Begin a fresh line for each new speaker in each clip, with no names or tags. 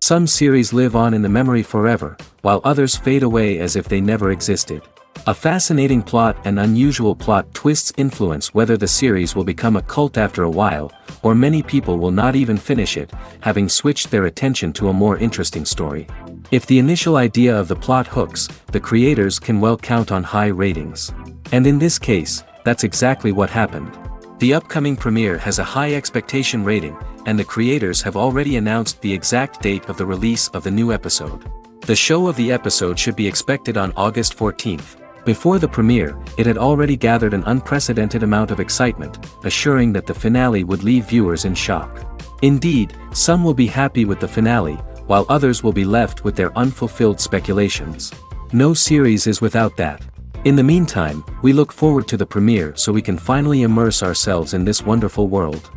Some series live on in the memory forever, while others fade away as if they never existed. A fascinating plot and unusual plot twists influence whether the series will become a cult after a while, or many people will not even finish it, having switched their attention to a more interesting story. If the initial idea of the plot hooks, the creators can well count on high ratings. And in this case, that's exactly what happened. The upcoming premiere has a high expectation rating, and the creators have already announced the exact date of the release of the new episode. The show of the episode should be expected on August 14th. Before the premiere, it had already gathered an unprecedented amount of excitement, assuring that the finale would leave viewers in shock. Indeed, some will be happy with the finale, while others will be left with their unfulfilled speculations. No series is without that. In the meantime, we look forward to the premiere so we can finally immerse ourselves in this wonderful world.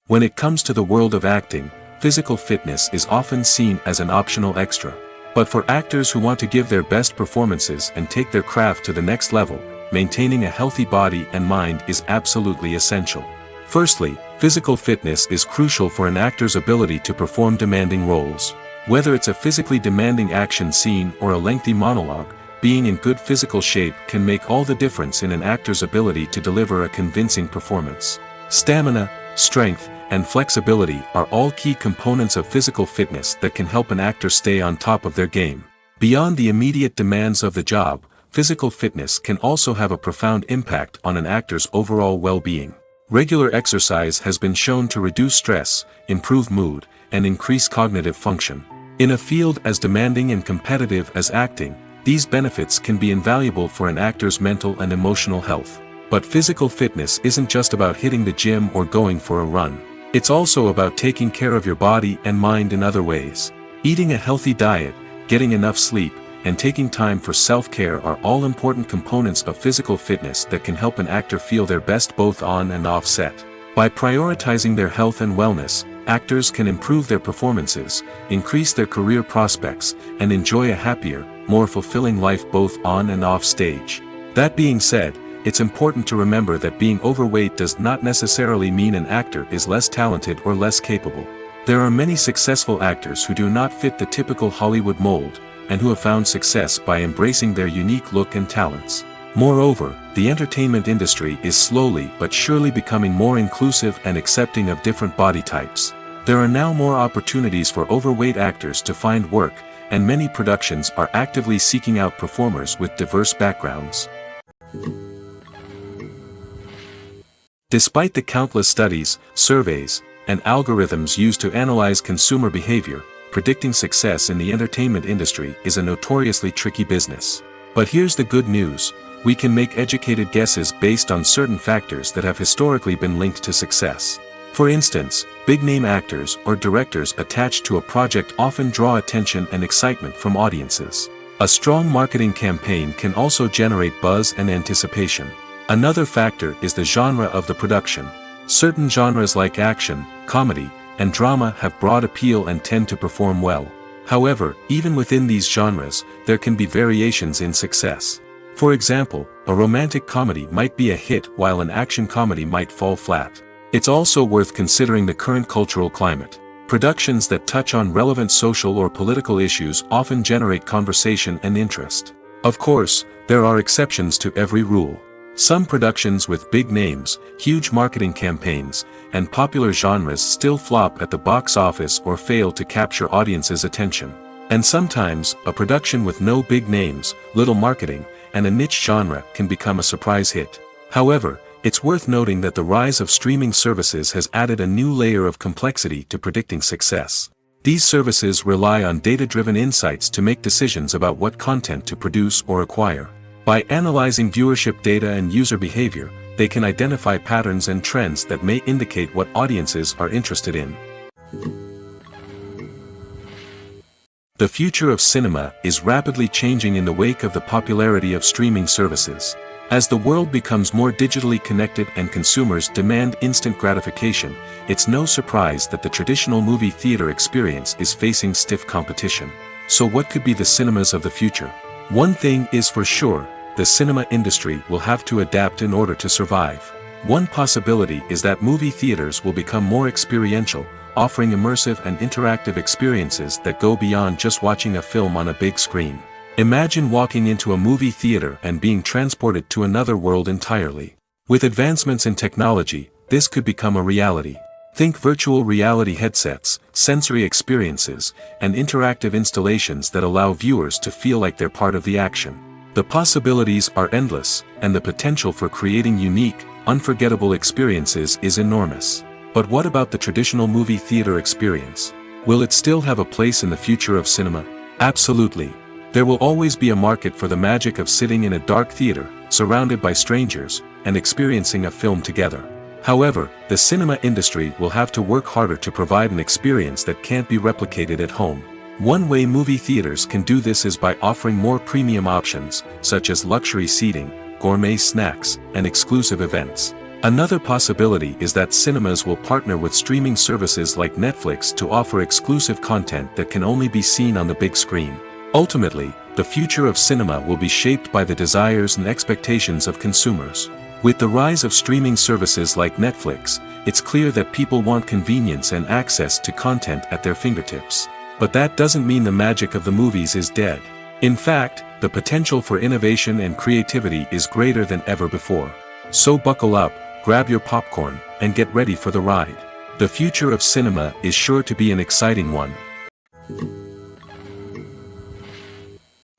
When it comes to the world of acting, physical fitness is often seen as an optional extra. But for actors who want to give their best performances and take their craft to the next level, maintaining a healthy body and mind is absolutely essential. Firstly, physical fitness is crucial for an actor's ability to perform demanding roles. Whether it's a physically demanding action scene or a lengthy monologue, being in good physical shape can make all the difference in an actor's ability to deliver a convincing performance. Stamina, strength, and flexibility are all key components of physical fitness that can help an actor stay on top of their game. Beyond the immediate demands of the job, physical fitness can also have a profound impact on an actor's overall well-being. Regular exercise has been shown to reduce stress, improve mood, and increase cognitive function. In a field as demanding and competitive as acting, these benefits can be invaluable for an actor's mental and emotional health. But physical fitness isn't just about hitting the gym or going for a run. It's also about taking care of your body and mind in other ways. Eating a healthy diet, getting enough sleep, and taking time for self-care are all important components of physical fitness that can help an actor feel their best both on and off set. By prioritizing their health and wellness, actors can improve their performances, increase their career prospects, and enjoy a happier, more fulfilling life both on and off stage. That being said, it's important to remember that being overweight does not necessarily mean an actor is less talented or less capable. There are many successful actors who do not fit the typical Hollywood mold, and who have found success by embracing their unique look and talents. Moreover, the entertainment industry is slowly but surely becoming more inclusive and accepting of different body types. There are now more opportunities for overweight actors to find work, and many productions are actively seeking out performers with diverse backgrounds. Despite the countless studies, surveys, and algorithms used to analyze consumer behavior, predicting success in the entertainment industry is a notoriously tricky business. But here's the good news: we can make educated guesses based on certain factors that have historically been linked to success. For instance, big-name actors or directors attached to a project often draw attention and excitement from audiences. A strong marketing campaign can also generate buzz and anticipation. Another factor is the genre of the production. Certain genres like action, comedy, and drama have broad appeal and tend to perform well. However, even within these genres, there can be variations in success. For example, a romantic comedy might be a hit while an action comedy might fall flat. It's also worth considering the current cultural climate. Productions that touch on relevant social or political issues often generate conversation and interest. Of course, there are exceptions to every rule. Some productions with big names, huge marketing campaigns, and popular genres still flop at the box office or fail to capture audiences' attention. And sometimes, a production with no big names, little marketing, and a niche genre can become a surprise hit. However, it's worth noting that the rise of streaming services has added a new layer of complexity to predicting success. These services rely on data-driven insights to make decisions about what content to produce or acquire. By analyzing viewership data and user behavior, they can identify patterns and trends that may indicate what audiences are interested in. The future of cinema is rapidly changing in the wake of the popularity of streaming services. As the world becomes more digitally connected and consumers demand instant gratification, it's no surprise that the traditional movie theater experience is facing stiff competition. So what could be the cinemas of the future? One thing is for sure: the cinema industry will have to adapt in order to survive. One possibility is that movie theaters will become more experiential, offering immersive and interactive experiences that go beyond just watching a film on a big screen. Imagine walking into a movie theater and being transported to another world entirely. With advancements in technology, this could become a reality. Think virtual reality headsets, sensory experiences, and interactive installations that allow viewers to feel like they're part of the action. The possibilities are endless, and the potential for creating unique, unforgettable experiences is enormous. But what about the traditional movie theater experience? Will it still have a place in the future of cinema? Absolutely. There will always be a market for the magic of sitting in a dark theater, surrounded by strangers, and experiencing a film together. However, the cinema industry will have to work harder to provide an experience that can't be replicated at home. One way movie theaters can do this is by offering more premium options, such as luxury seating, gourmet snacks, and exclusive events. Another possibility is that cinemas will partner with streaming services like Netflix to offer exclusive content that can only be seen on the big screen. Ultimately, the future of cinema will be shaped by the desires and expectations of consumers. With the rise of streaming services like Netflix, it's clear that people want convenience and access to content at their fingertips. But that doesn't mean the magic of the movies is dead. In fact, the potential for innovation and creativity is greater than ever before. So buckle up, grab your popcorn, and get ready for the ride. The future of cinema is sure to be an exciting one.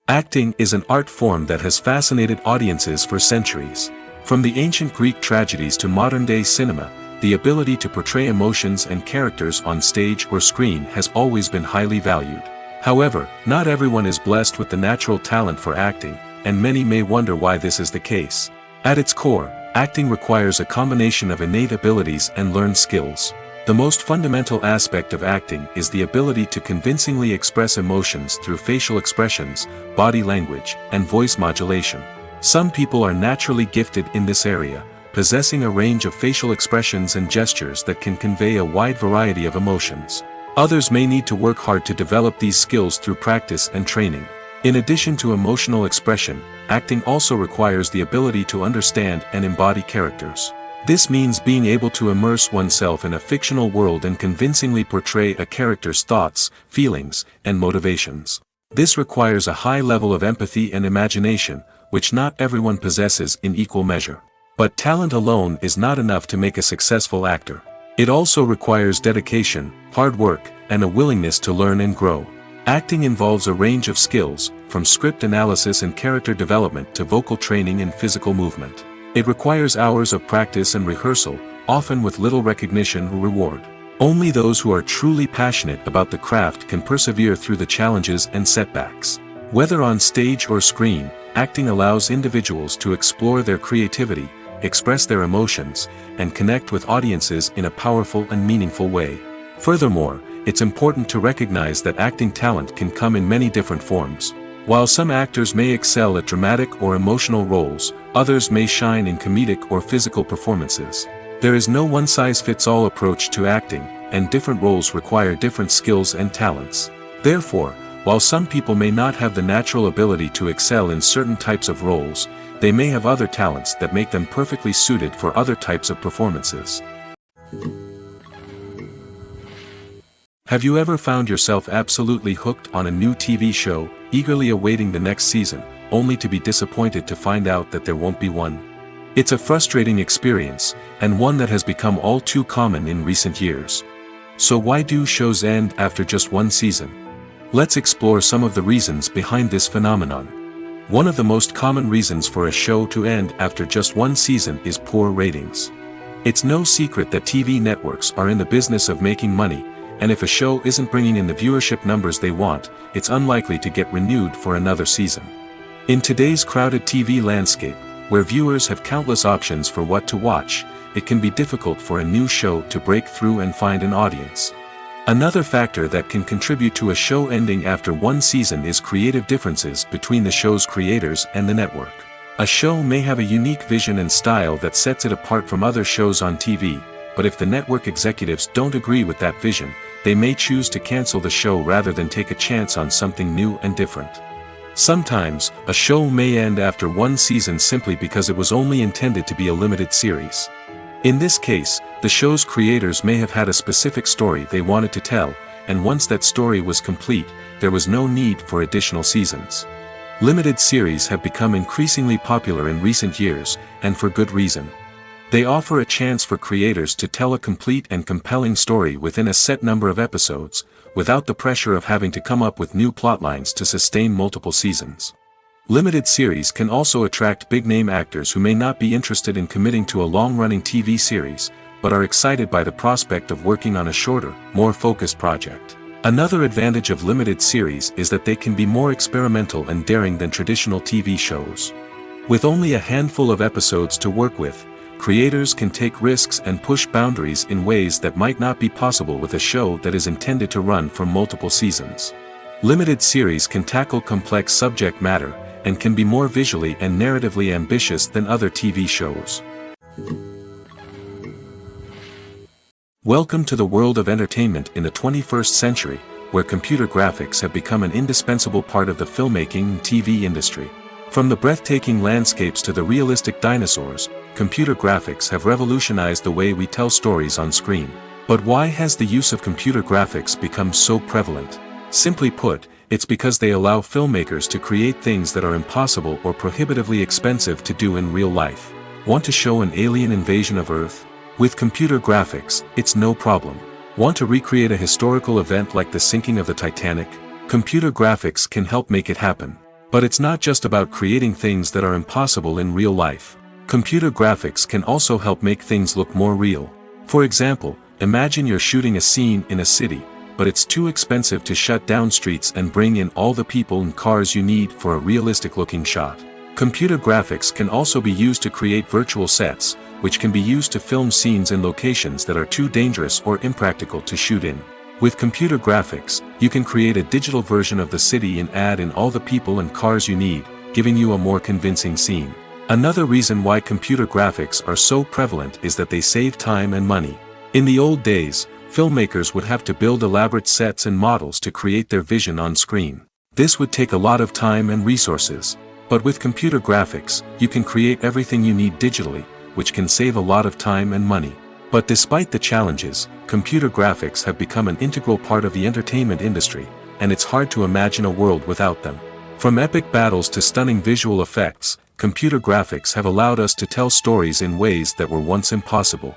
Acting is an art form that has fascinated audiences for centuries. From the ancient Greek tragedies to modern-day cinema, the ability to portray emotions and characters on stage or screen has always been highly valued. However, not everyone is blessed with the natural talent for acting, and many may wonder why this is the case. At its core, acting requires a combination of innate abilities and learned skills. The most fundamental aspect of acting is the ability to convincingly express emotions through facial expressions, body language, and voice modulation. Some people are naturally gifted in this area, possessing a range of facial expressions and gestures that can convey a wide variety of emotions. Others may need to work hard to develop these skills through practice and training. In addition to emotional expression, acting also requires the ability to understand and embody characters. This means being able to immerse oneself in a fictional world and convincingly portray a character's thoughts, feelings, and motivations. This requires a high level of empathy and imagination, which not everyone possesses in equal measure. But talent alone is not enough to make a successful actor. It also requires dedication, hard work, and a willingness to learn and grow. Acting involves a range of skills, from script analysis and character development to vocal training and physical movement. It requires hours of practice and rehearsal, often with little recognition or reward. Only those who are truly passionate about the craft can persevere through the challenges and setbacks. Whether on stage or screen, acting allows individuals to explore their creativity, express their emotions, and connect with audiences in a powerful and meaningful way. Furthermore, it's important to recognize that acting talent can come in many different forms. While some actors may excel at dramatic or emotional roles, others may shine in comedic or physical performances. There is no one-size-fits-all approach to acting, and different roles require different skills and talents. Therefore, while some people may not have the natural ability to excel in certain types of roles, they may have other talents that make them perfectly suited for other types of performances. Have you ever found yourself absolutely hooked on a new TV show, eagerly awaiting the next season, only to be disappointed to find out that there won't be one? It's a frustrating experience, and one that has become all too common in recent years. So why do shows end after just one season? Let's explore some of the reasons behind this phenomenon. One of the most common reasons for a show to end after just one season is poor ratings. It's no secret that TV networks are in the business of making money, and if a show isn't bringing in the viewership numbers they want, it's unlikely to get renewed for another season. In today's crowded TV landscape, where viewers have countless options for what to watch, it can be difficult for a new show to break through and find an audience. Another factor that can contribute to a show ending after one season is creative differences between the show's creators and the network. A show may have a unique vision and style that sets it apart from other shows on TV, but if the network executives don't agree with that vision, they may choose to cancel the show rather than take a chance on something new and different. Sometimes, a show may end after one season simply because it was only intended to be a limited series. In this case, the show's creators may have had a specific story they wanted to tell, and once that story was complete, there was no need for additional seasons. Limited series have become increasingly popular in recent years, and for good reason. They offer a chance for creators to tell a complete and compelling story within a set number of episodes, without the pressure of having to come up with new plotlines to sustain multiple seasons. Limited series can also attract big-name actors who may not be interested in committing to a long-running TV series, but are excited by the prospect of working on a shorter, more focused project. Another advantage of limited series is that they can be more experimental and daring than traditional TV shows. With only a handful of episodes to work with, creators can take risks and push boundaries in ways that might not be possible with a show that is intended to run for multiple seasons. Limited series can tackle complex subject matter, and can be more visually and narratively ambitious than other TV shows. Welcome to the world of entertainment in the 21st century, where computer graphics have become an indispensable part of the filmmaking and TV industry. From the breathtaking landscapes to the realistic dinosaurs, computer graphics have revolutionized the way we tell stories on screen. But why has the use of computer graphics become so prevalent? Simply put, it's because they allow filmmakers to create things that are impossible or prohibitively expensive to do in real life. Want to show an alien invasion of Earth? With computer graphics, it's no problem. Want to recreate a historical event like the sinking of the Titanic? Computer graphics can help make it happen. But it's not just about creating things that are impossible in real life. Computer graphics can also help make things look more real. For example, imagine you're shooting a scene in a city, but it's too expensive to shut down streets and bring in all the people and cars you need for a realistic-looking shot. Computer graphics can also be used to create virtual sets, which can be used to film scenes in locations that are too dangerous or impractical to shoot in. With computer graphics, you can create a digital version of the city and add in all the people and cars you need, giving you a more convincing scene. Another reason why computer graphics are so prevalent is that they save time and money. In the old days, filmmakers would have to build elaborate sets and models to create their vision on screen. This would take a lot of time and resources. But with computer graphics, you can create everything you need digitally, which can save a lot of time and money. But despite the challenges, computer graphics have become an integral part of the entertainment industry, and it's hard to imagine a world without them. From epic battles to stunning visual effects, computer graphics have allowed us to tell stories in ways that were once impossible.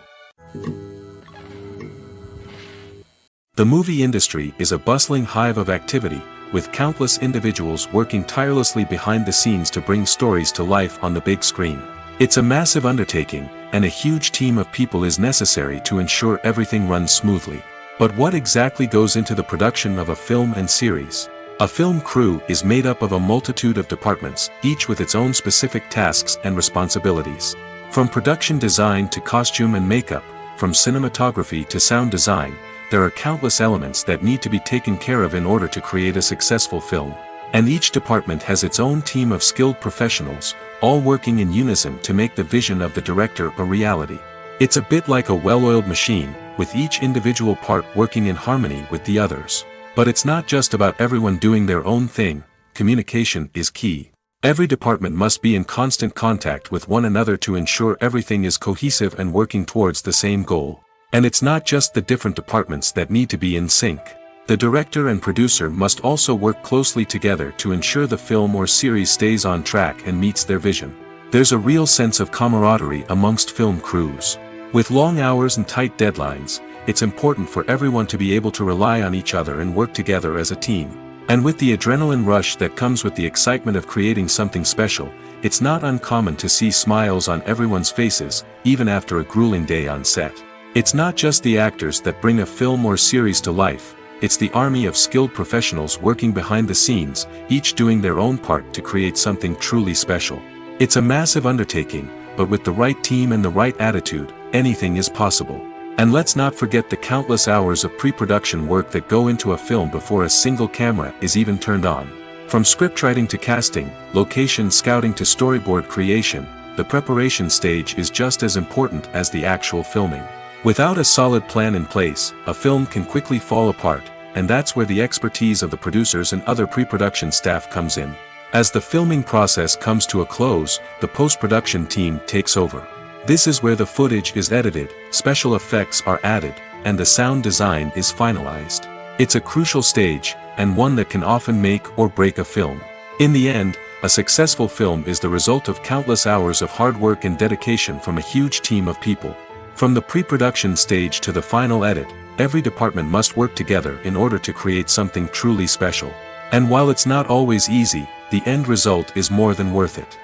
The movie industry is a bustling hive of activity, with countless individuals working tirelessly behind the scenes to bring stories to life on the big screen. It's a massive undertaking, and a huge team of people is necessary to ensure everything runs smoothly. But what exactly goes into the production of a film and series? A film crew is made up of a multitude of departments, each with its own specific tasks and responsibilities. From production design to costume and makeup, from cinematography to sound design, there are countless elements that need to be taken care of in order to create a successful film. And each department has its own team of skilled professionals, all working in unison to make the vision of the director a reality. It's a bit like a well-oiled machine, with each individual part working in harmony with the others. But it's not just about everyone doing their own thing. Communication is key. Every department must be in constant contact with one another to ensure everything is cohesive and working towards the same goal. And it's not just the different departments that need to be in sync. The director and producer must also work closely together to ensure the film or series stays on track and meets their vision. There's a real sense of camaraderie amongst film crews. With long hours and tight deadlines, it's important for everyone to be able to rely on each other and work together as a team. And with the adrenaline rush that comes with the excitement of creating something special, it's not uncommon to see smiles on everyone's faces, even after a grueling day on set. It's not just the actors that bring a film or series to life, it's the army of skilled professionals working behind the scenes, each doing their own part to create something truly special. It's a massive undertaking, but with the right team and the right attitude, anything is possible. And let's not forget the countless hours of pre-production work that go into a film before a single camera is even turned on. From scriptwriting to casting, location scouting to storyboard creation, the preparation stage is just as important as the actual filming. Without a solid plan in place, a film can quickly fall apart, and that's where the expertise of the producers and other pre-production staff comes in. As the filming process comes to a close, the post-production team takes over. This is where the footage is edited, special effects are added, and the sound design is finalized. It's a crucial stage, and one that can often make or break a film. In the end, a successful film is the result of countless hours of hard work and dedication from a huge team of people. From the pre-production stage to the final edit, every department must work together in order to create something truly special. And while it's not always easy, the end result is more than worth it.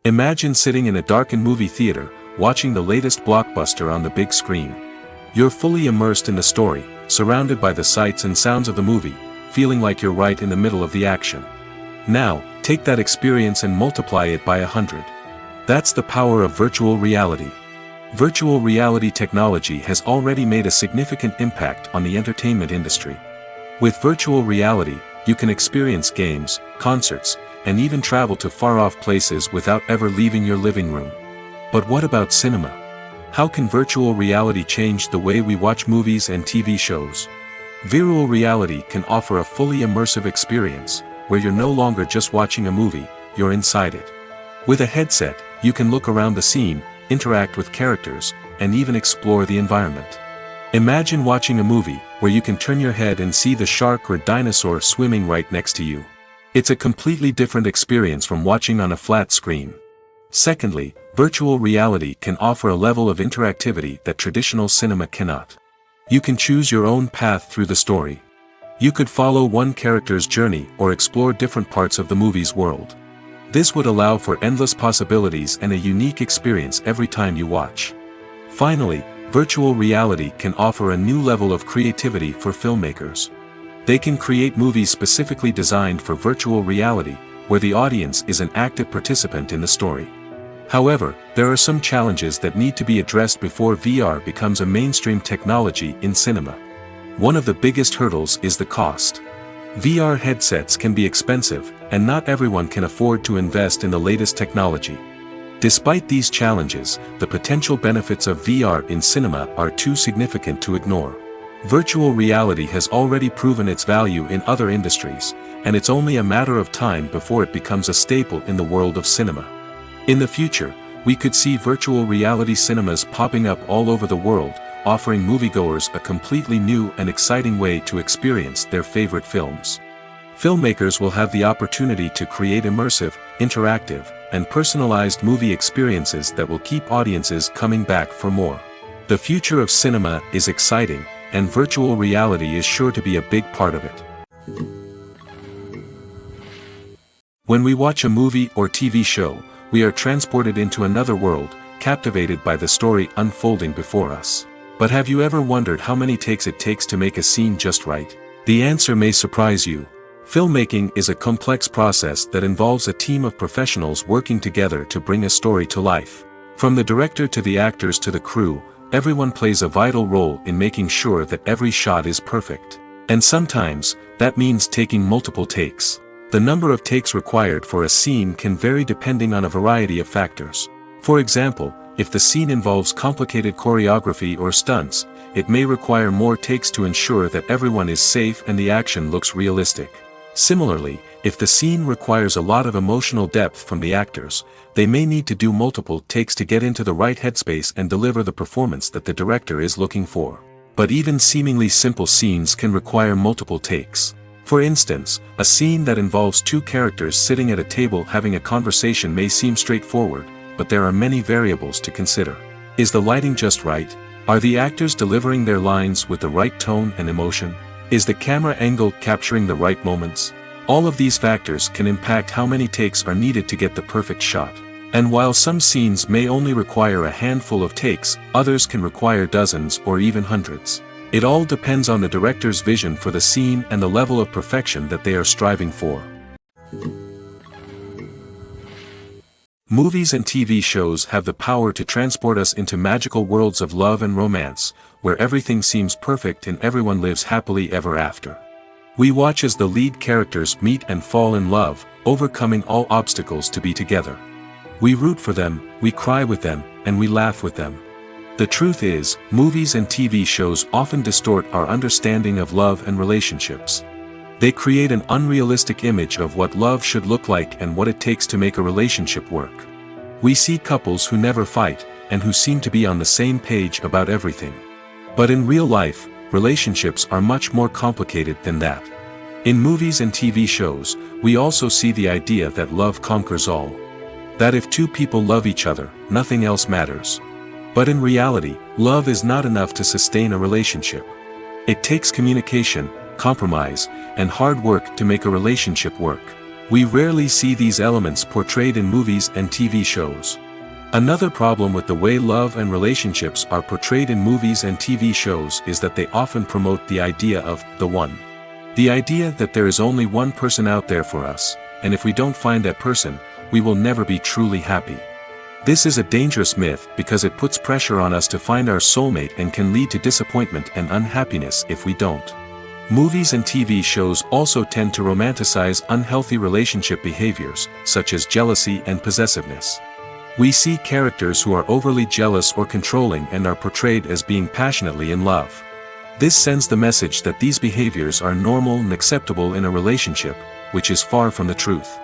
Imagine sitting in a darkened movie theater, watching the latest blockbuster on the big screen. You're fully immersed in the story, surrounded by the sights and sounds of the movie, feeling like you're right in the middle of the action. Now, take that experience and multiply it by 100. That's the power of virtual reality. Virtual reality technology has already made a significant impact on the entertainment industry. With virtual reality, you can experience games, concerts, and even travel to far-off places without ever leaving your living room. But what about cinema? How can virtual reality change the way we watch movies and TV shows? Virtual reality can offer a fully immersive experience, where you're no longer just watching a movie, you're inside it. With a headset, you can look around the scene, interact with characters, and even explore the environment. Imagine watching a movie, where you can turn your head and see the shark or dinosaur swimming right next to you. It's a completely different experience from watching on a flat screen. Secondly, virtual reality can offer a level of interactivity that traditional cinema cannot. You can choose your own path through the story. You could follow one character's journey or explore different parts of the movie's world. This would allow for endless possibilities and a unique experience every time you watch. Finally, virtual reality can offer a new level of creativity for filmmakers. They can create movies specifically designed for virtual reality, where the audience is an active participant in the story. However, there are some challenges that need to be addressed before VR becomes a mainstream technology in cinema. One of the biggest hurdles is the cost. VR headsets can be expensive, and not everyone can afford to invest in the latest technology. Despite these challenges, the potential benefits of VR in cinema are too significant to ignore. Virtual reality has already proven its value in other industries, and it's only a matter of time before it becomes a staple in the world of cinema. In the future, we could see virtual reality cinemas popping up all over the world, offering moviegoers a completely new and exciting way to experience their favorite films. Filmmakers will have the opportunity to create immersive, interactive, and personalized movie experiences that will keep audiences coming back for more. The future of cinema is exciting, and virtual reality is sure to be a big part of it. When we watch a movie or TV show, we are transported into another world, captivated by the story unfolding before us. But have you ever wondered how many takes it takes to make a scene just right? The answer may surprise you. Filmmaking is a complex process that involves a team of professionals working together to bring a story to life. From the director to the actors to the crew, everyone plays a vital role in making sure that every shot is perfect. And sometimes, that means taking multiple takes. The number of takes required for a scene can vary depending on a variety of factors. For example, if the scene involves complicated choreography or stunts, it may require more takes to ensure that everyone is safe and the action looks realistic. Similarly, if the scene requires a lot of emotional depth from the actors, they may need to do multiple takes to get into the right headspace and deliver the performance that the director is looking for. But even seemingly simple scenes can require multiple takes. For instance, a scene that involves two characters sitting at a table having a conversation may seem straightforward, but there are many variables to consider. Is the lighting just right? Are the actors delivering their lines with the right tone and emotion? Is the camera angle capturing the right moments? All of these factors can impact how many takes are needed to get the perfect shot. And while some scenes may only require a handful of takes, others can require dozens or even hundreds. It all depends on the director's vision for the scene and the level of perfection that they are striving for. Movies and TV shows have the power to transport us into magical worlds of love and romance, where everything seems perfect and everyone lives happily ever after. We watch as the lead characters meet and fall in love, overcoming all obstacles to be together. We root for them, we cry with them, and we laugh with them. The truth is, movies and TV shows often distort our understanding of love and relationships. They create an unrealistic image of what love should look like and what it takes to make a relationship work. We see couples who never fight, and who seem to be on the same page about everything. But in real life, relationships are much more complicated than that. In movies and TV shows, we also see the idea that love conquers all. That if two people love each other, nothing else matters. But in reality, love is not enough to sustain a relationship. It takes communication, compromise, and hard work to make a relationship work. We rarely see these elements portrayed in movies and TV shows. Another problem with the way love and relationships are portrayed in movies and TV shows is that they often promote the idea of the one. The idea that there is only one person out there for us, and if we don't find that person, we will never be truly happy. This is a dangerous myth because it puts pressure on us to find our soulmate and can lead to disappointment and unhappiness if we don't. Movies and TV shows also tend to romanticize unhealthy relationship behaviors, such as jealousy and possessiveness. We see characters who are overly jealous or controlling and are portrayed as being passionately in love. This sends the message that these behaviors are normal and acceptable in a relationship, which is far from the truth.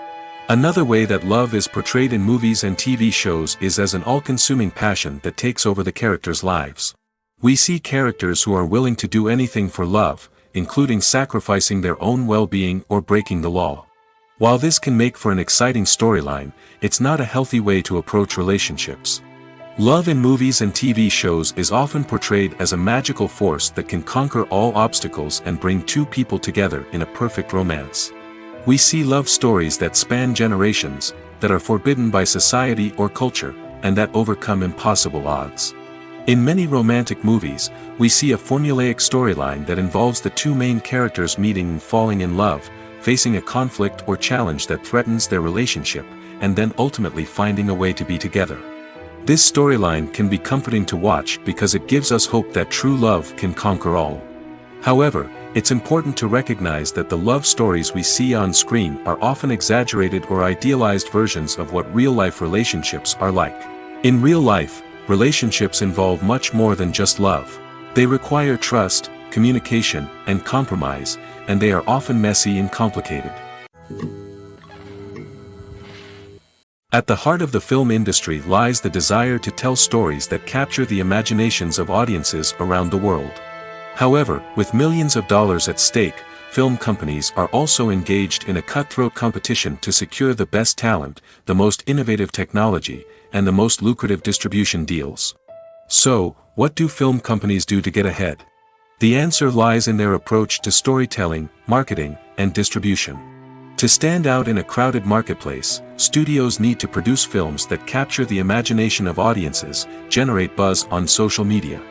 Another way that love is portrayed in movies and TV shows is as an all-consuming passion that takes over the characters' lives. We see characters who are willing to do anything for love, including sacrificing their own well-being or breaking the law. While this can make for an exciting storyline, it's not a healthy way to approach relationships. Love in movies and TV shows is often portrayed as a magical force that can conquer all obstacles and bring two people together in a perfect romance. We see love stories that span generations, that are forbidden by society or culture, and that overcome impossible odds. In many romantic movies, we see a formulaic storyline that involves the two main characters meeting and falling in love, facing a conflict or challenge that threatens their relationship, and then ultimately finding a way to be together. This storyline can be comforting to watch because it gives us hope that true love can conquer all. However, it's important to recognize that the love stories we see on screen are often exaggerated or idealized versions of what real-life relationships are like. In real life, relationships involve much more than just love. They require trust, communication, and compromise, and they are often messy and complicated. At the heart of the film industry lies the desire to tell stories that capture the imaginations of audiences around the world. However, with millions of dollars at stake, film companies are also engaged in a cutthroat competition to secure the best talent, the most innovative technology, and the most lucrative distribution deals. So, what do film companies do to get ahead? The answer lies in their approach to storytelling, marketing, and distribution. To stand out in a crowded marketplace, studios need to produce films that capture the imagination of audiences, generate buzz on social media.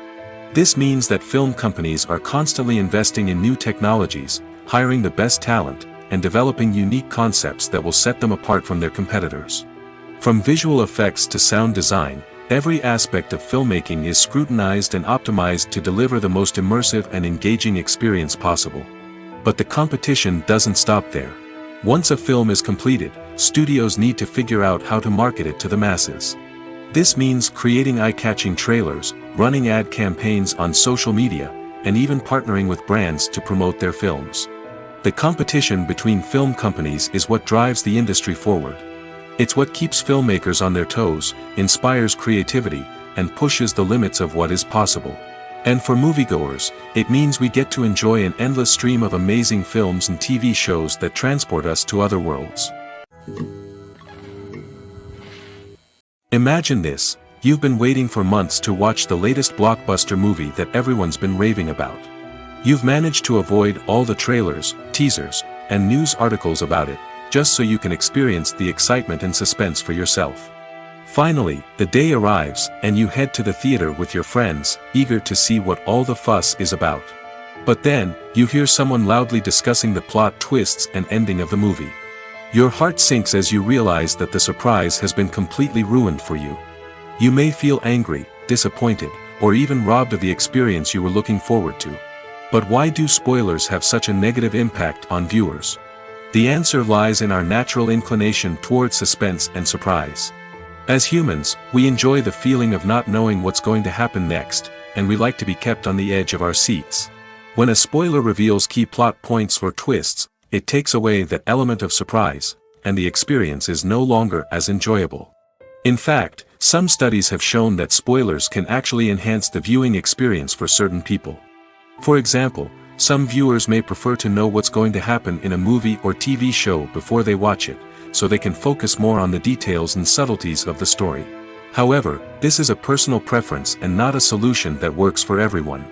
This means that film companies are constantly investing in new technologies, hiring the best talent, and developing unique concepts that will set them apart from their competitors. From visual effects to sound design, every aspect of filmmaking is scrutinized and optimized to deliver the most immersive and engaging experience possible. But the competition doesn't stop there. Once a film is completed, studios need to figure out how to market it to the masses. This means creating eye-catching trailers, running ad campaigns on social media, and even partnering with brands to promote their films. The competition between film companies is what drives the industry forward. It's what keeps filmmakers on their toes, inspires creativity, and pushes the limits of what is possible. And for moviegoers, it means we get to enjoy an endless stream of amazing films and TV shows that transport us to other worlds. Imagine this: you've been waiting for months to watch the latest blockbuster movie that everyone's been raving about. You've managed to avoid all the trailers, teasers, and news articles about it, just so you can experience the excitement and suspense for yourself. Finally, the day arrives, and you head to the theater with your friends, eager to see what all the fuss is about. But then, you hear someone loudly discussing the plot twists and ending of the movie. Your heart sinks as you realize that the surprise has been completely ruined for you. You may feel angry, disappointed, or even robbed of the experience you were looking forward to. But why do spoilers have such a negative impact on viewers? The answer lies in our natural inclination towards suspense and surprise. As humans, we enjoy the feeling of not knowing what's going to happen next, and we like to be kept on the edge of our seats. When a spoiler reveals key plot points or twists, it takes away that element of surprise, and the experience is no longer as enjoyable. In fact, some studies have shown that spoilers can actually enhance the viewing experience for certain people. For example, some viewers may prefer to know what's going to happen in a movie or TV show before they watch it, so they can focus more on the details and subtleties of the story. However, this is a personal preference and not a solution that works for everyone.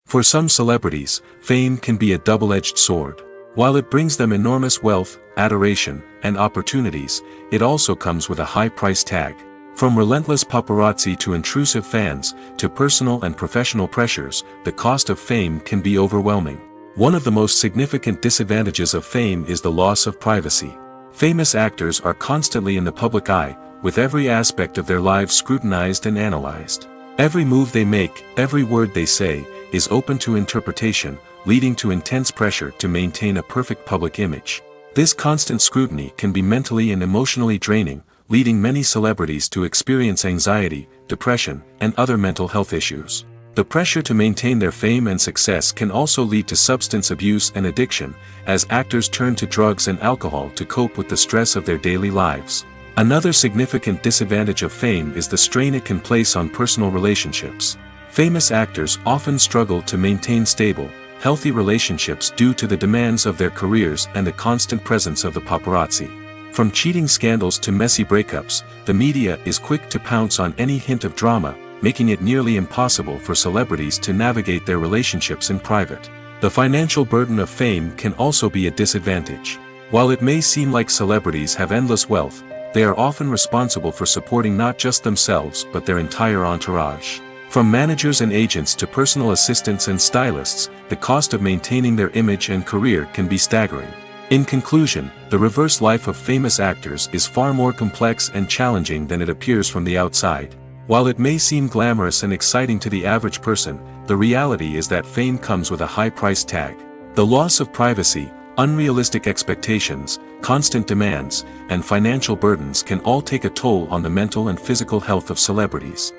For some celebrities, fame can be a double-edged sword. While it brings them enormous wealth, adoration, and opportunities, it also comes with a high price tag. From relentless paparazzi to intrusive fans, to personal and professional pressures, the cost of fame can be overwhelming. One of the most significant disadvantages of fame is the loss of privacy. Famous actors are constantly in the public eye, with every aspect of their lives scrutinized and analyzed. Every move they make, every word they say, is open to interpretation, leading to intense pressure to maintain a perfect public image. This constant scrutiny can be mentally and emotionally draining, leading many celebrities to experience anxiety, depression, and other mental health issues. The pressure to maintain their fame and success can also lead to substance abuse and addiction, as actors turn to drugs and alcohol to cope with the stress of their daily lives. Another significant disadvantage of fame is the strain it can place on personal relationships. Famous actors often struggle to maintain stable, healthy relationships due to the demands of their careers and the constant presence of the paparazzi. From cheating scandals to messy breakups, the media is quick to pounce on any hint of drama, making it nearly impossible for celebrities to navigate their relationships in private. The financial burden of fame can also be a disadvantage. While it may seem like celebrities have endless wealth, they are often responsible for supporting not just themselves but their entire entourage. From managers and agents to personal assistants and stylists, the cost of maintaining their image and career can be staggering. In conclusion, the reverse life of famous actors is far more complex and challenging than it appears from the outside. While it may seem glamorous and exciting to the average person, the reality is that fame comes with a high price tag. The loss of privacy, unrealistic expectations, constant demands, and financial burdens can all take a toll on the mental and physical health of celebrities.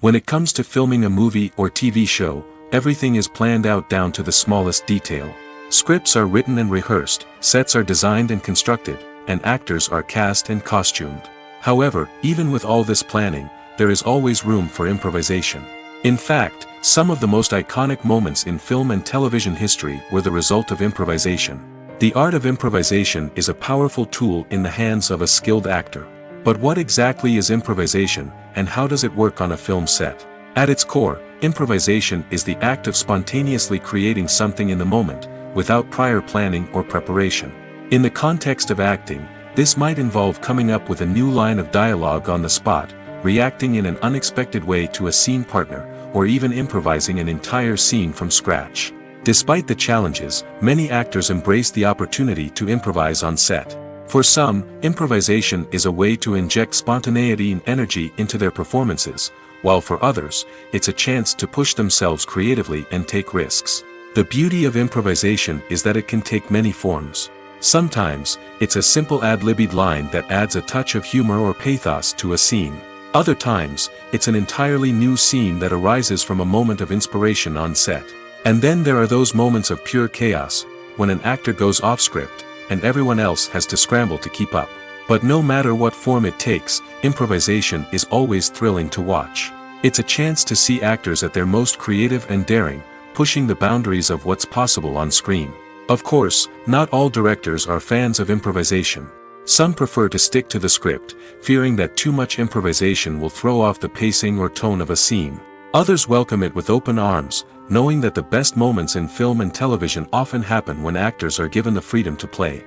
When it comes to filming a movie or TV show, everything is planned out down to the smallest detail. Scripts are written and rehearsed, sets are designed and constructed, and actors are cast and costumed. However, even with all this planning, there is always room for improvisation. In fact, some of the most iconic moments in film and television history were the result of improvisation. The art of improvisation is a powerful tool in the hands of a skilled actor. But what exactly is improvisation, and how does it work on a film set? At its core, improvisation is the act of spontaneously creating something in the moment, without prior planning or preparation. In the context of acting, this might involve coming up with a new line of dialogue on the spot, reacting in an unexpected way to a scene partner, or even improvising an entire scene from scratch. Despite the challenges, many actors embrace the opportunity to improvise on set. For some, improvisation is a way to inject spontaneity and energy into their performances, while for others, it's a chance to push themselves creatively and take risks. The beauty of improvisation is that it can take many forms. Sometimes, it's a simple ad-libbed line that adds a touch of humor or pathos to a scene. Other times, it's an entirely new scene that arises from a moment of inspiration on set. And then there are those moments of pure chaos, when an actor goes off script, and everyone else has to scramble to keep up. But no matter what form it takes, improvisation is always thrilling to watch. It's a chance to see actors at their most creative and daring, pushing the boundaries of what's possible on screen. Of course, not all directors are fans of improvisation. Some prefer to stick to the script, fearing that too much improvisation will throw off the pacing or tone of a scene. Others welcome it with open arms, knowing that the best moments in film and television often happen when actors are given the freedom to play.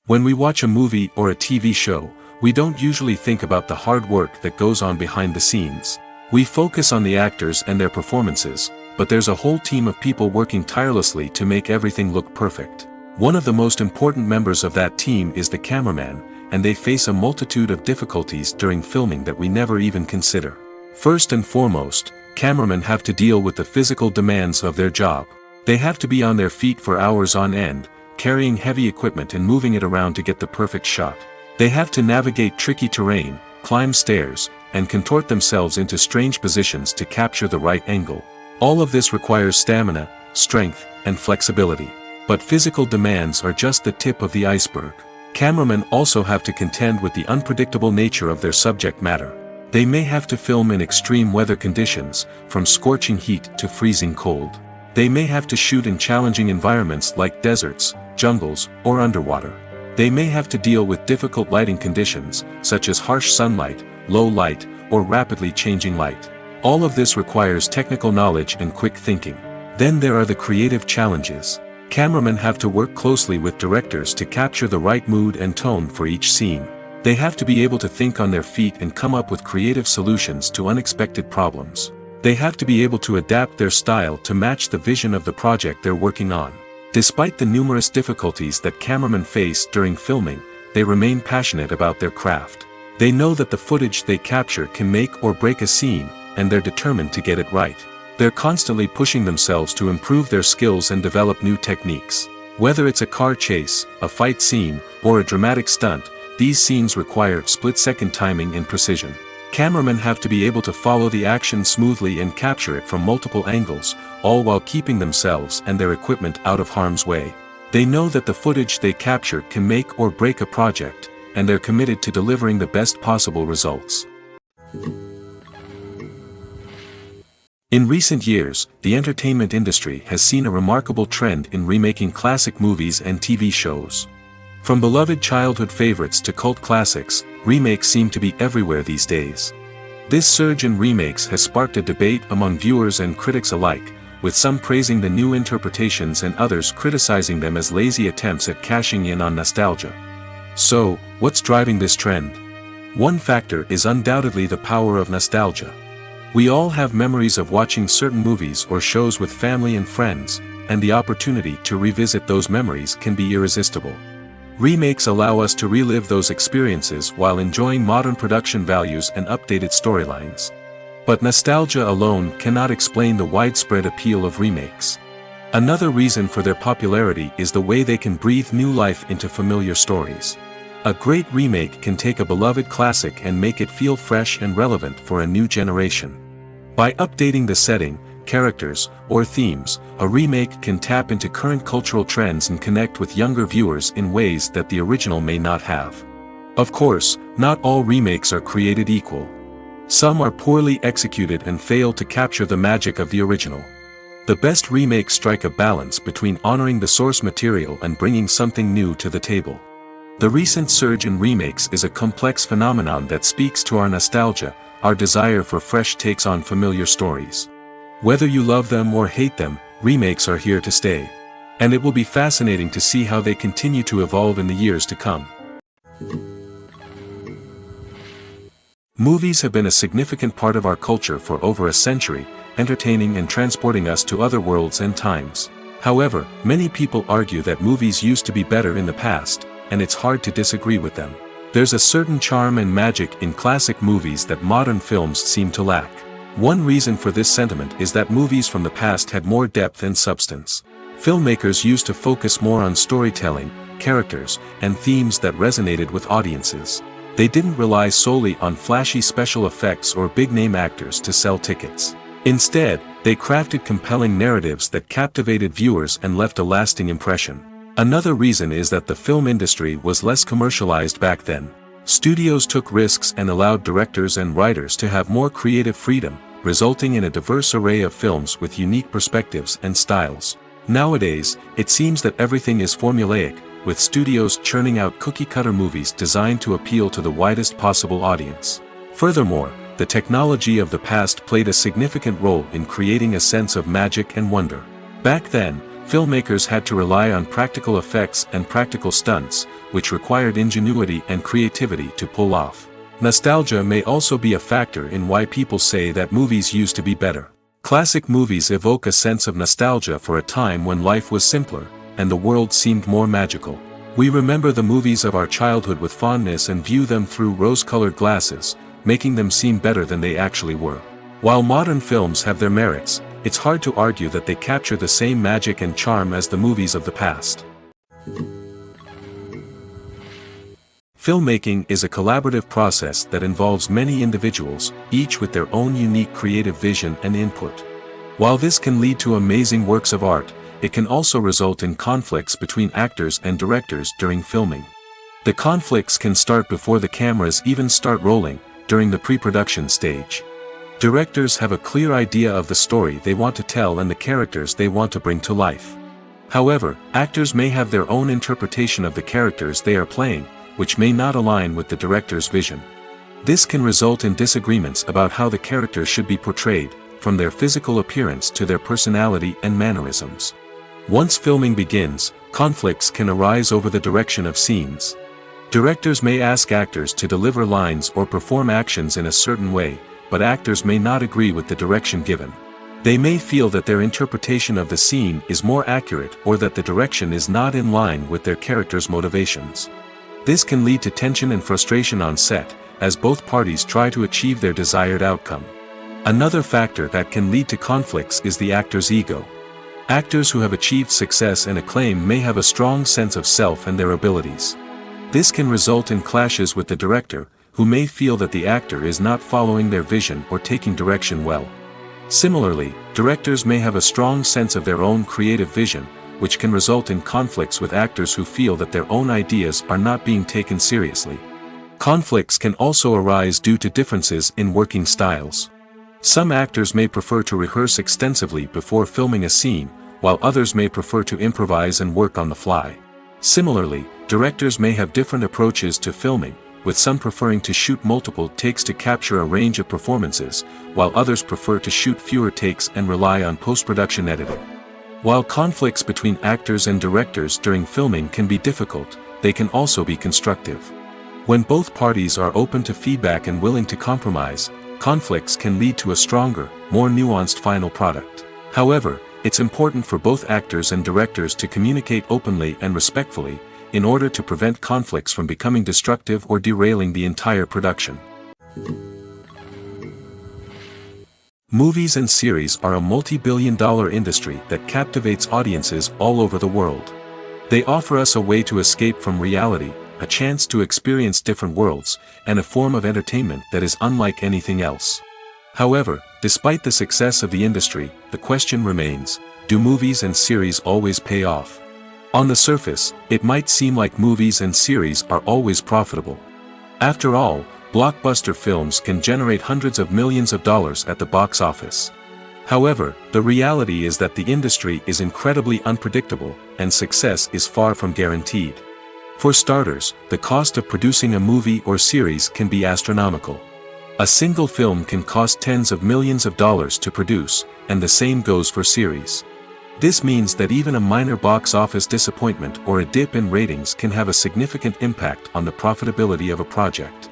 When we watch a movie or a TV show, we don't usually think about the hard work that goes on behind the scenes. We focus on the actors and their performances, but there's a whole team of people working tirelessly to make everything look perfect. One of the most important members of that team is the cameraman, and they face a multitude of difficulties during filming that we never even consider. First and foremost, cameramen have to deal with the physical demands of their job. They have to be on their feet for hours on end, carrying heavy equipment and moving it around to get the perfect shot. They have to navigate tricky terrain, climb stairs, and contort themselves into strange positions to capture the right angle. All of this requires stamina, strength, and flexibility. But physical demands are just the tip of the iceberg. Cameramen also have to contend with the unpredictable nature of their subject matter. They may have to film in extreme weather conditions, from scorching heat to freezing cold. They may have to shoot in challenging environments like deserts, jungles, or underwater. They may have to deal with difficult lighting conditions, such as harsh sunlight, low light, or rapidly changing light. All of this requires technical knowledge and quick thinking. Then there are the creative challenges. Cameramen have to work closely with directors to capture the right mood and tone for each scene. They have to be able to think on their feet and come up with creative solutions to unexpected problems. They have to be able to adapt their style to match the vision of the project they're working on. Despite the numerous difficulties that cameramen face during filming, they remain passionate about their craft. They know that the footage they capture can make or break a scene, and they're determined to get it right. They're constantly pushing themselves to improve their skills and develop new techniques. Whether it's a car chase, a fight scene, or a dramatic stunt, these scenes require split-second timing and precision. Cameramen have to be able to follow the action smoothly and capture it from multiple angles, all while keeping themselves and their equipment out of harm's way. They know that the footage they capture can make or break a project, and they're committed to delivering the best possible results. In recent years, the entertainment industry has seen a remarkable trend in remaking classic movies and TV shows. From beloved childhood favorites to cult classics, remakes seem to be everywhere these days. This surge in remakes has sparked a debate among viewers and critics alike, with some praising the new interpretations and others criticizing them as lazy attempts at cashing in on nostalgia. So, what's driving this trend? One factor is undoubtedly the power of nostalgia. We all have memories of watching certain movies or shows with family and friends, and the opportunity to revisit those memories can be irresistible. Remakes allow us to relive those experiences while enjoying modern production values and updated storylines. But nostalgia alone cannot explain the widespread appeal of remakes. Another reason for their popularity is the way they can breathe new life into familiar stories. A great remake can take a beloved classic and make it feel fresh and relevant for a new generation. By updating the setting, characters, or themes, a remake can tap into current cultural trends and connect with younger viewers in ways that the original may not have. Of course, not all remakes are created equal. Some are poorly executed and fail to capture the magic of the original. The best remakes strike a balance between honoring the source material and bringing something new to the table. The recent surge in remakes is a complex phenomenon that speaks to our nostalgia, our desire for fresh takes on familiar stories. Whether you love them or hate them, remakes are here to stay. And it will be fascinating to see how they continue to evolve in the years to come. Movies have been a significant part of our culture for over a century, entertaining and transporting us to other worlds and times. However, many people argue that movies used to be better in the past, and it's hard to disagree with them. There's a certain charm and magic in classic movies that modern films seem to lack. One reason for this sentiment is that movies from the past had more depth and substance. Filmmakers used to focus more on storytelling, characters, and themes that resonated with audiences. They didn't rely solely on flashy special effects or big-name actors to sell tickets. Instead, they crafted compelling narratives that captivated viewers and left a lasting impression. Another reason is that the film industry was less commercialized back then. Studios took risks and allowed directors and writers to have more creative freedom, resulting in a diverse array of films with unique perspectives and styles. Nowadays, it seems that everything is formulaic, with studios churning out cookie-cutter movies designed to appeal to the widest possible audience. Furthermore, the technology of the past played a significant role in creating a sense of magic and wonder. Back then, filmmakers had to rely on practical effects and practical stunts, which required ingenuity and creativity to pull off. Nostalgia may also be a factor in why people say that movies used to be better. Classic movies evoke a sense of nostalgia for a time when life was simpler, and the world seemed more magical. We remember the movies of our childhood with fondness and view them through rose-colored glasses, making them seem better than they actually were. While modern films have their merits, it's hard to argue that they capture the same magic and charm as the movies of the past. Filmmaking is a collaborative process that involves many individuals, each with their own unique creative vision and input. While this can lead to amazing works of art, it can also result in conflicts between actors and directors during filming. The conflicts can start before the cameras even start rolling, during the pre-production stage. Directors have a clear idea of the story they want to tell and the characters they want to bring to life. However, actors may have their own interpretation of the characters they are playing, which may not align with the director's vision. This can result in disagreements about how the characters should be portrayed, from their physical appearance to their personality and mannerisms. Once filming begins, conflicts can arise over the direction of scenes. Directors may ask actors to deliver lines or perform actions in a certain way, but actors may not agree with the direction given. They may feel that their interpretation of the scene is more accurate or that the direction is not in line with their character's motivations. This can lead to tension and frustration on set, as both parties try to achieve their desired outcome. Another factor that can lead to conflicts is the actor's ego. Actors who have achieved success and acclaim may have a strong sense of self and their abilities. This can result in clashes with the director, who may feel that the actor is not following their vision or taking direction well. Similarly, directors may have a strong sense of their own creative vision, which can result in conflicts with actors who feel that their own ideas are not being taken seriously. Conflicts can also arise due to differences in working styles. Some actors may prefer to rehearse extensively before filming a scene, while others may prefer to improvise and work on the fly. Similarly, directors may have different approaches to filming, with some preferring to shoot multiple takes to capture a range of performances, while others prefer to shoot fewer takes and rely on post-production editing. While conflicts between actors and directors during filming can be difficult, they can also be constructive. When both parties are open to feedback and willing to compromise, conflicts can lead to a stronger, more nuanced final product. However, it's important for both actors and directors to communicate openly and respectfully, in order to prevent conflicts from becoming destructive or derailing the entire production. Movies and series are a multi-billion-dollar industry that captivates audiences all over the world. They offer us a way to escape from reality, a chance to experience different worlds, and a form of entertainment that is unlike anything else. However, despite the success of the industry, the question remains, do movies and series always pay off? On the surface, it might seem like movies and series are always profitable. After all, blockbuster films can generate hundreds of millions of dollars at the box office. However, the reality is that the industry is incredibly unpredictable, and success is far from guaranteed. For starters, the cost of producing a movie or series can be astronomical. A single film can cost tens of millions of dollars to produce, and the same goes for series. This means that even a minor box office disappointment or a dip in ratings can have a significant impact on the profitability of a project.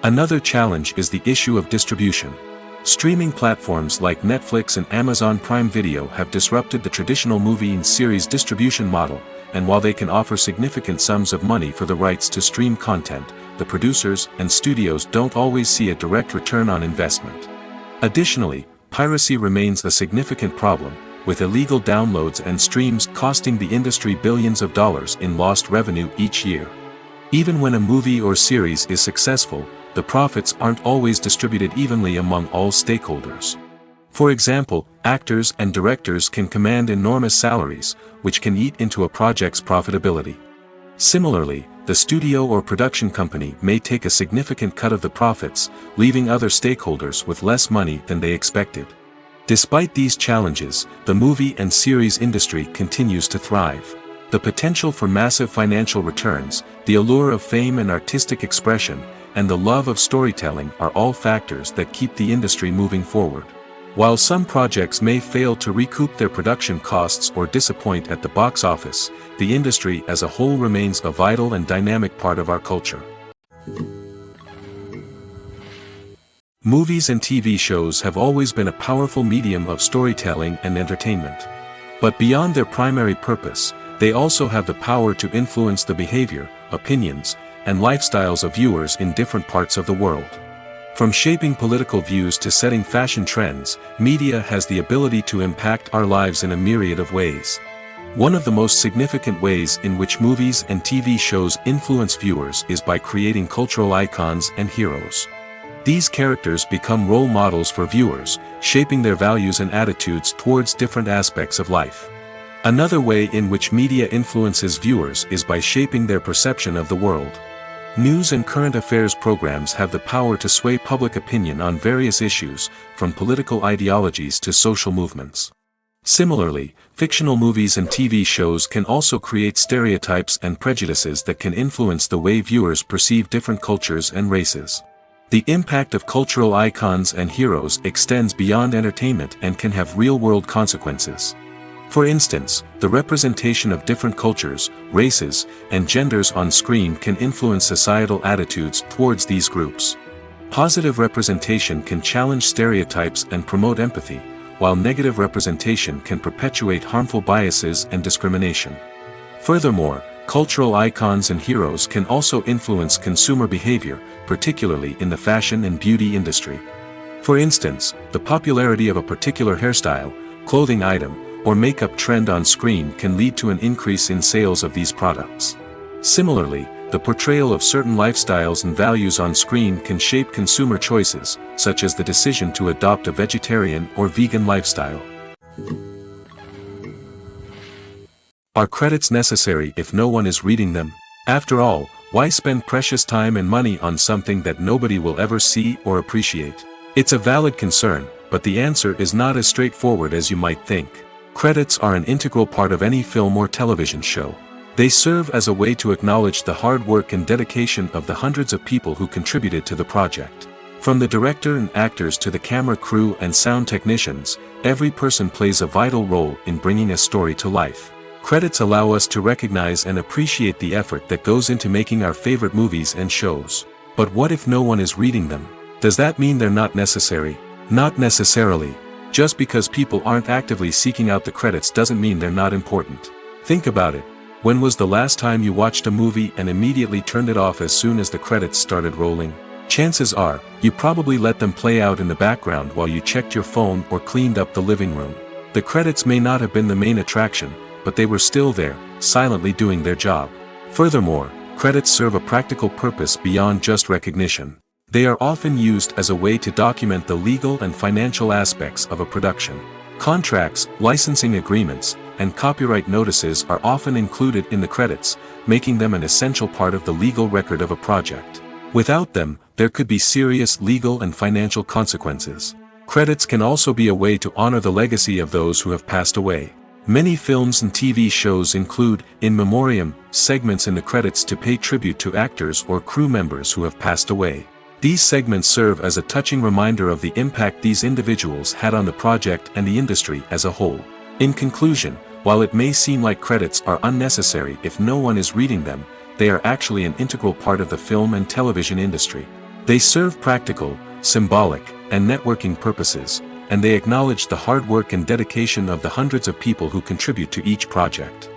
Another challenge is the issue of distribution. Streaming platforms like Netflix and Amazon Prime Video have disrupted the traditional movie and series distribution model, and while they can offer significant sums of money for the rights to stream content, the producers and studios don't always see a direct return on investment. Additionally, piracy remains a significant problem, with illegal downloads and streams costing the industry billions of dollars in lost revenue each year. Even when a movie or series is successful, the profits aren't always distributed evenly among all stakeholders. For example, actors and directors can command enormous salaries, which can eat into a project's profitability. Similarly, the studio or production company may take a significant cut of the profits, leaving other stakeholders with less money than they expected. Despite these challenges, the movie and series industry continues to thrive. The potential for massive financial returns, the allure of fame and artistic expression, and the love of storytelling are all factors that keep the industry moving forward. While some projects may fail to recoup their production costs or disappoint at the box office, the industry as a whole remains a vital and dynamic part of our culture. Movies and TV shows have always been a powerful medium of storytelling and entertainment. But beyond their primary purpose, they also have the power to influence the behavior, opinions, and lifestyles of viewers in different parts of the world. From shaping political views to setting fashion trends, media has the ability to impact our lives in a myriad of ways. One of the most significant ways in which movies and TV shows influence viewers is by creating cultural icons and heroes. These characters become role models for viewers, shaping their values and attitudes towards different aspects of life. Another way in which media influences viewers is by shaping their perception of the world. News and current affairs programs have the power to sway public opinion on various issues, from political ideologies to social movements. Similarly, fictional movies and TV shows can also create stereotypes and prejudices that can influence the way viewers perceive different cultures and races. The impact of cultural icons and heroes extends beyond entertainment and can have real-world consequences. For instance, the representation of different cultures, races, and genders on screen can influence societal attitudes towards these groups. Positive representation can challenge stereotypes and promote empathy, while negative representation can perpetuate harmful biases and discrimination. Furthermore, cultural icons and heroes can also influence consumer behavior, particularly in the fashion and beauty industry. For instance, the popularity of a particular hairstyle, clothing item, or makeup trend on screen can lead to an increase in sales of these products. Similarly, the portrayal of certain lifestyles and values on screen can shape consumer choices, such as the decision to adopt a vegetarian or vegan lifestyle. Are credits necessary if no one is reading them? After all, why spend precious time and money on something that nobody will ever see or appreciate? It's a valid concern, but the answer is not as straightforward as you might think. Credits are an integral part of any film or television show. They serve as a way to acknowledge the hard work and dedication of the hundreds of people who contributed to the project. From the director and actors to the camera crew and sound technicians, every person plays a vital role in bringing a story to life. Credits allow us to recognize and appreciate the effort that goes into making our favorite movies and shows. But what if no one is reading them? Does that mean they're not necessary? Not necessarily. Just because people aren't actively seeking out the credits doesn't mean they're not important. Think about it. When was the last time you watched a movie and immediately turned it off as soon as the credits started rolling? Chances are, you probably let them play out in the background while you checked your phone or cleaned up the living room. The credits may not have been the main attraction, but they were still there, silently doing their job. Furthermore, credits serve a practical purpose beyond just recognition. They are often used as a way to document the legal and financial aspects of a production. Contracts, licensing agreements, and copyright notices are often included in the credits, making them an essential part of the legal record of a project. Without them, there could be serious legal and financial consequences. Credits can also be a way to honor the legacy of those who have passed away. Many films and TV shows include, in memoriam, segments in the credits to pay tribute to actors or crew members who have passed away. These segments serve as a touching reminder of the impact these individuals had on the project and the industry as a whole. In conclusion, while it may seem like credits are unnecessary if no one is reading them, they are actually an integral part of the film and television industry. They serve practical, symbolic, and networking purposes, and they acknowledge the hard work and dedication of the hundreds of people who contribute to each project.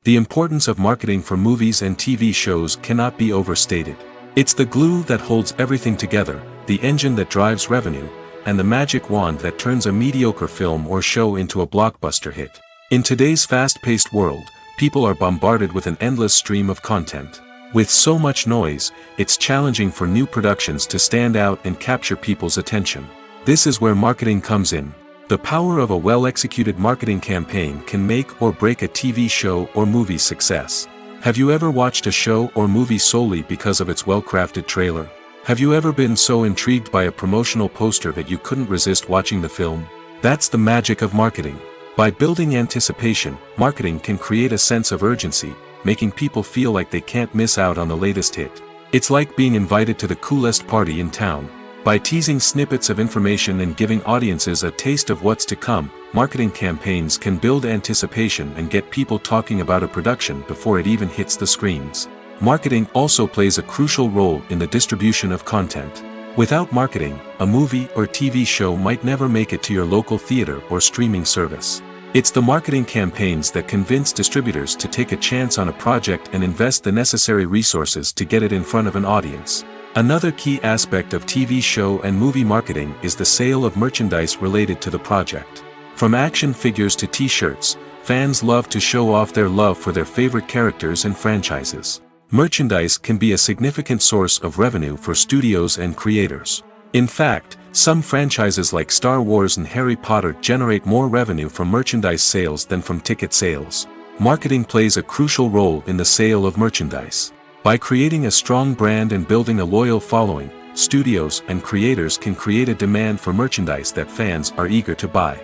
The importance of marketing for movies and TV shows cannot be overstated. It's the glue that holds everything together, the engine that drives revenue, and the magic wand that turns a mediocre film or show into a blockbuster hit. In today's fast-paced world, people are bombarded with an endless stream of content. With so much noise, it's challenging for new productions to stand out and capture people's attention. This is where marketing comes in. The power of a well-executed marketing campaign can make or break a TV show or movie's success. Have you ever watched a show or movie solely because of its well-crafted trailer? Have you ever been so intrigued by a promotional poster that you couldn't resist watching the film? That's the magic of marketing. By building anticipation, marketing can create a sense of urgency, making people feel like they can't miss out on the latest hit. It's like being invited to the coolest party in town. By teasing snippets of information and giving audiences a taste of what's to come, marketing campaigns can build anticipation and get people talking about a production before it even hits the screens. Marketing also plays a crucial role in the distribution of content. Without marketing, a movie or TV show might never make it to your local theater or streaming service. It's the marketing campaigns that convince distributors to take a chance on a project and invest the necessary resources to get it in front of an audience. Another key aspect of TV show and movie marketing is the sale of merchandise related to the project. From action figures to t-shirts, fans love to show off their love for their favorite characters and franchises. Merchandise can be a significant source of revenue for studios and creators. In fact, some franchises like Star Wars and Harry Potter generate more revenue from merchandise sales than from ticket sales. Marketing plays a crucial role in the sale of merchandise. By creating a strong brand and building a loyal following, studios and creators can create a demand for merchandise that fans are eager to buy.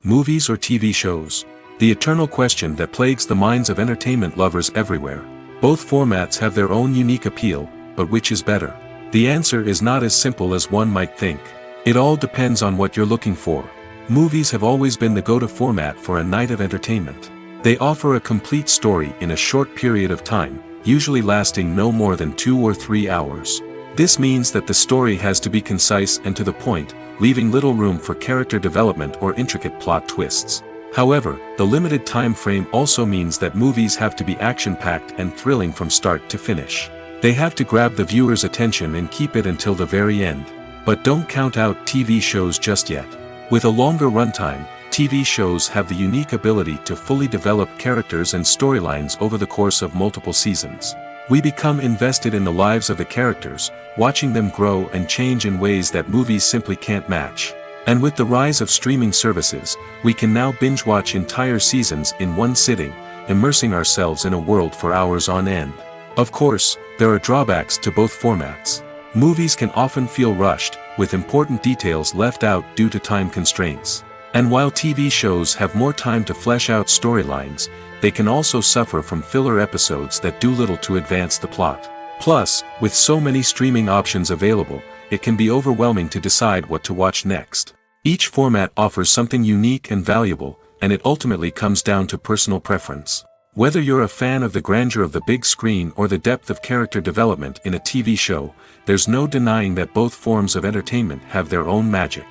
Movies or TV shows? The eternal question that plagues the minds of entertainment lovers everywhere. Both formats have their own unique appeal, but which is better? The answer is not as simple as one might think. It all depends on what you're looking for. Movies have always been the go-to format for a night of entertainment. They offer a complete story in a short period of time, usually lasting no more than 2 or 3 hours. This means that the story has to be concise and to the point, leaving little room for character development or intricate plot twists. However, the limited time frame also means that movies have to be action-packed and thrilling from start to finish. They have to grab the viewer's attention and keep it until the very end. But don't count out TV shows just yet. With a longer runtime, TV shows have the unique ability to fully develop characters and storylines over the course of multiple seasons. We become invested in the lives of the characters, watching them grow and change in ways that movies simply can't match. And with the rise of streaming services, we can now binge-watch entire seasons in one sitting, immersing ourselves in a world for hours on end. Of course, there are drawbacks to both formats. Movies can often feel rushed, with important details left out due to time constraints. And while TV shows have more time to flesh out storylines, they can also suffer from filler episodes that do little to advance the plot. Plus, with so many streaming options available, it can be overwhelming to decide what to watch next. Each format offers something unique and valuable, and it ultimately comes down to personal preference. Whether you're a fan of the grandeur of the big screen or the depth of character development in a TV show, there's no denying that both forms of entertainment have their own magic.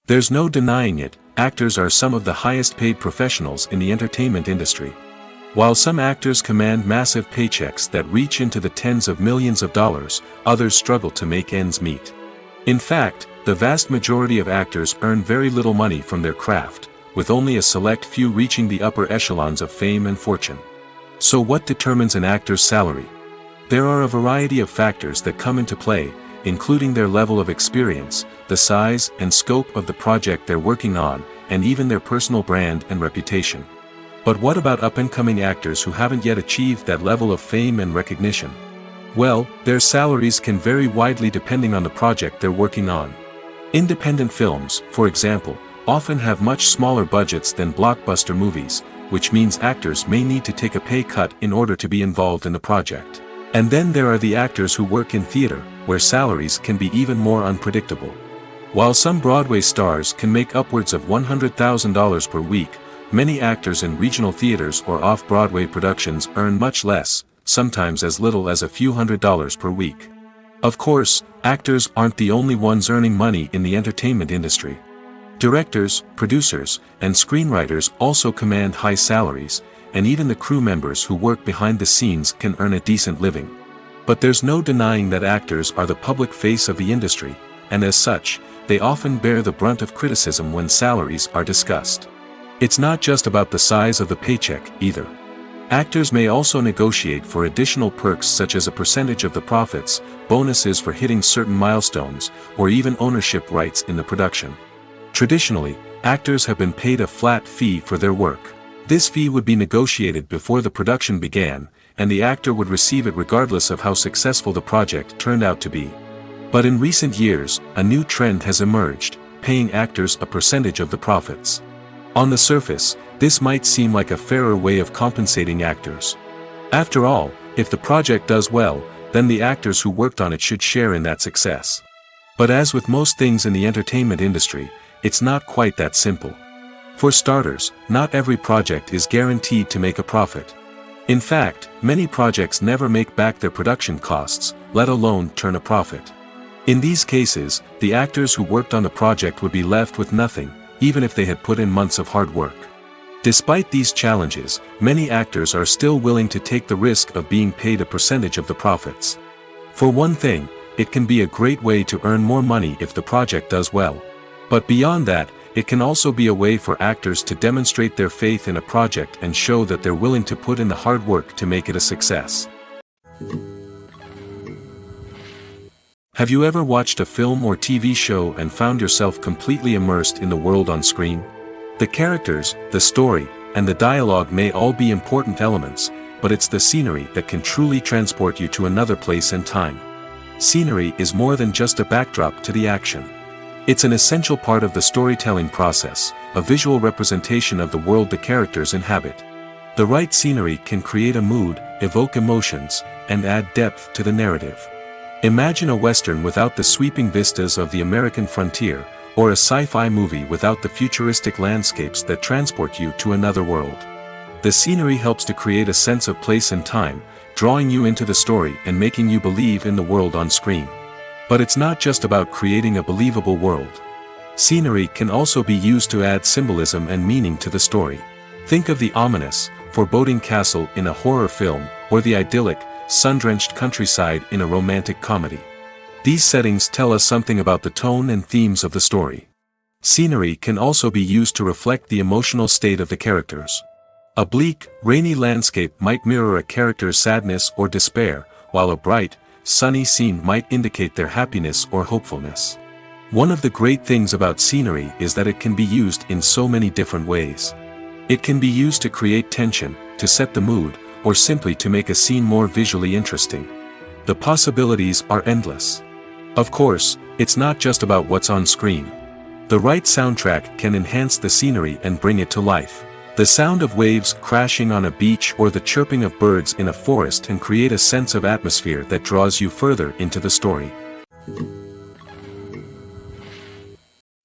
There's no denying it, actors are some of the highest paid professionals in the entertainment industry. While some actors command massive paychecks that reach into the tens of millions of dollars, others struggle to make ends meet. In fact, the vast majority of actors earn very little money from their craft, with only a select few reaching the upper echelons of fame and fortune. So what determines an actor's salary? There are a variety of factors that come into play, including their level of experience, the size and scope of the project they're working on, and even their personal brand and reputation. But what about up-and-coming actors who haven't yet achieved that level of fame and recognition? Well, their salaries can vary widely depending on the project they're working on. Independent films, for example, often have much smaller budgets than blockbuster movies, which means actors may need to take a pay cut in order to be involved in the project. And then there are the actors who work in theater, where salaries can be even more unpredictable. While some Broadway stars can make upwards of $100,000 per week, many actors in regional theaters or off-Broadway productions earn much less, sometimes as little as a few $100s per week. Of course, actors aren't the only ones earning money in the entertainment industry. Directors, producers, and screenwriters also command high salaries, and even the crew members who work behind the scenes can earn a decent living. But there's no denying that actors are the public face of the industry, and as such, they often bear the brunt of criticism when salaries are discussed. It's not just about the size of the paycheck, either. Actors may also negotiate for additional perks such as a percentage of the profits, bonuses for hitting certain milestones, or even ownership rights in the production. Traditionally, actors have been paid a flat fee for their work. This fee would be negotiated before the production began, and the actor would receive it regardless of how successful the project turned out to be. But in recent years, a new trend has emerged, paying actors a percentage of the profits. On the surface, this might seem like a fairer way of compensating actors. After all, if the project does well, then the actors who worked on it should share in that success. But as with most things in the entertainment industry, it's not quite that simple. For starters, not every project is guaranteed to make a profit. In fact, many projects never make back their production costs, let alone turn a profit. In these cases, the actors who worked on the project would be left with nothing, even if they had put in months of hard work. Despite these challenges, many actors are still willing to take the risk of being paid a percentage of the profits. For one thing, it can be a great way to earn more money if the project does well. But beyond that, it can also be a way for actors to demonstrate their faith in a project and show that they're willing to put in the hard work to make it a success. Have you ever watched a film or TV show and found yourself completely immersed in the world on screen? The characters, the story, and the dialogue may all be important elements, but it's the scenery that can truly transport you to another place and time. Scenery is more than just a backdrop to the action. It's an essential part of the storytelling process, a visual representation of the world the characters inhabit. The right scenery can create a mood, evoke emotions, and add depth to the narrative. Imagine a Western without the sweeping vistas of the American frontier, or a sci-fi movie without the futuristic landscapes that transport you to another world. The scenery helps to create a sense of place and time, drawing you into the story and making you believe in the world on screen. But it's not just about creating a believable world. Scenery can also be used to add symbolism and meaning to the story. Think of the ominous, foreboding castle in a horror film, or the idyllic, sun-drenched countryside in a romantic comedy. These settings tell us something about the tone and themes of the story. Scenery can also be used to reflect the emotional state of the characters. A bleak, rainy landscape might mirror a character's sadness or despair, while a bright, sunny scene might indicate their happiness or hopefulness. One of the great things about scenery is that it can be used in so many different ways. It can be used to create tension, to set the mood, or simply to make a scene more visually interesting. The possibilities are endless. Of course, it's not just about what's on screen. The right soundtrack can enhance the scenery and bring it to life. The sound of waves crashing on a beach or the chirping of birds in a forest can create a sense of atmosphere that draws you further into the story.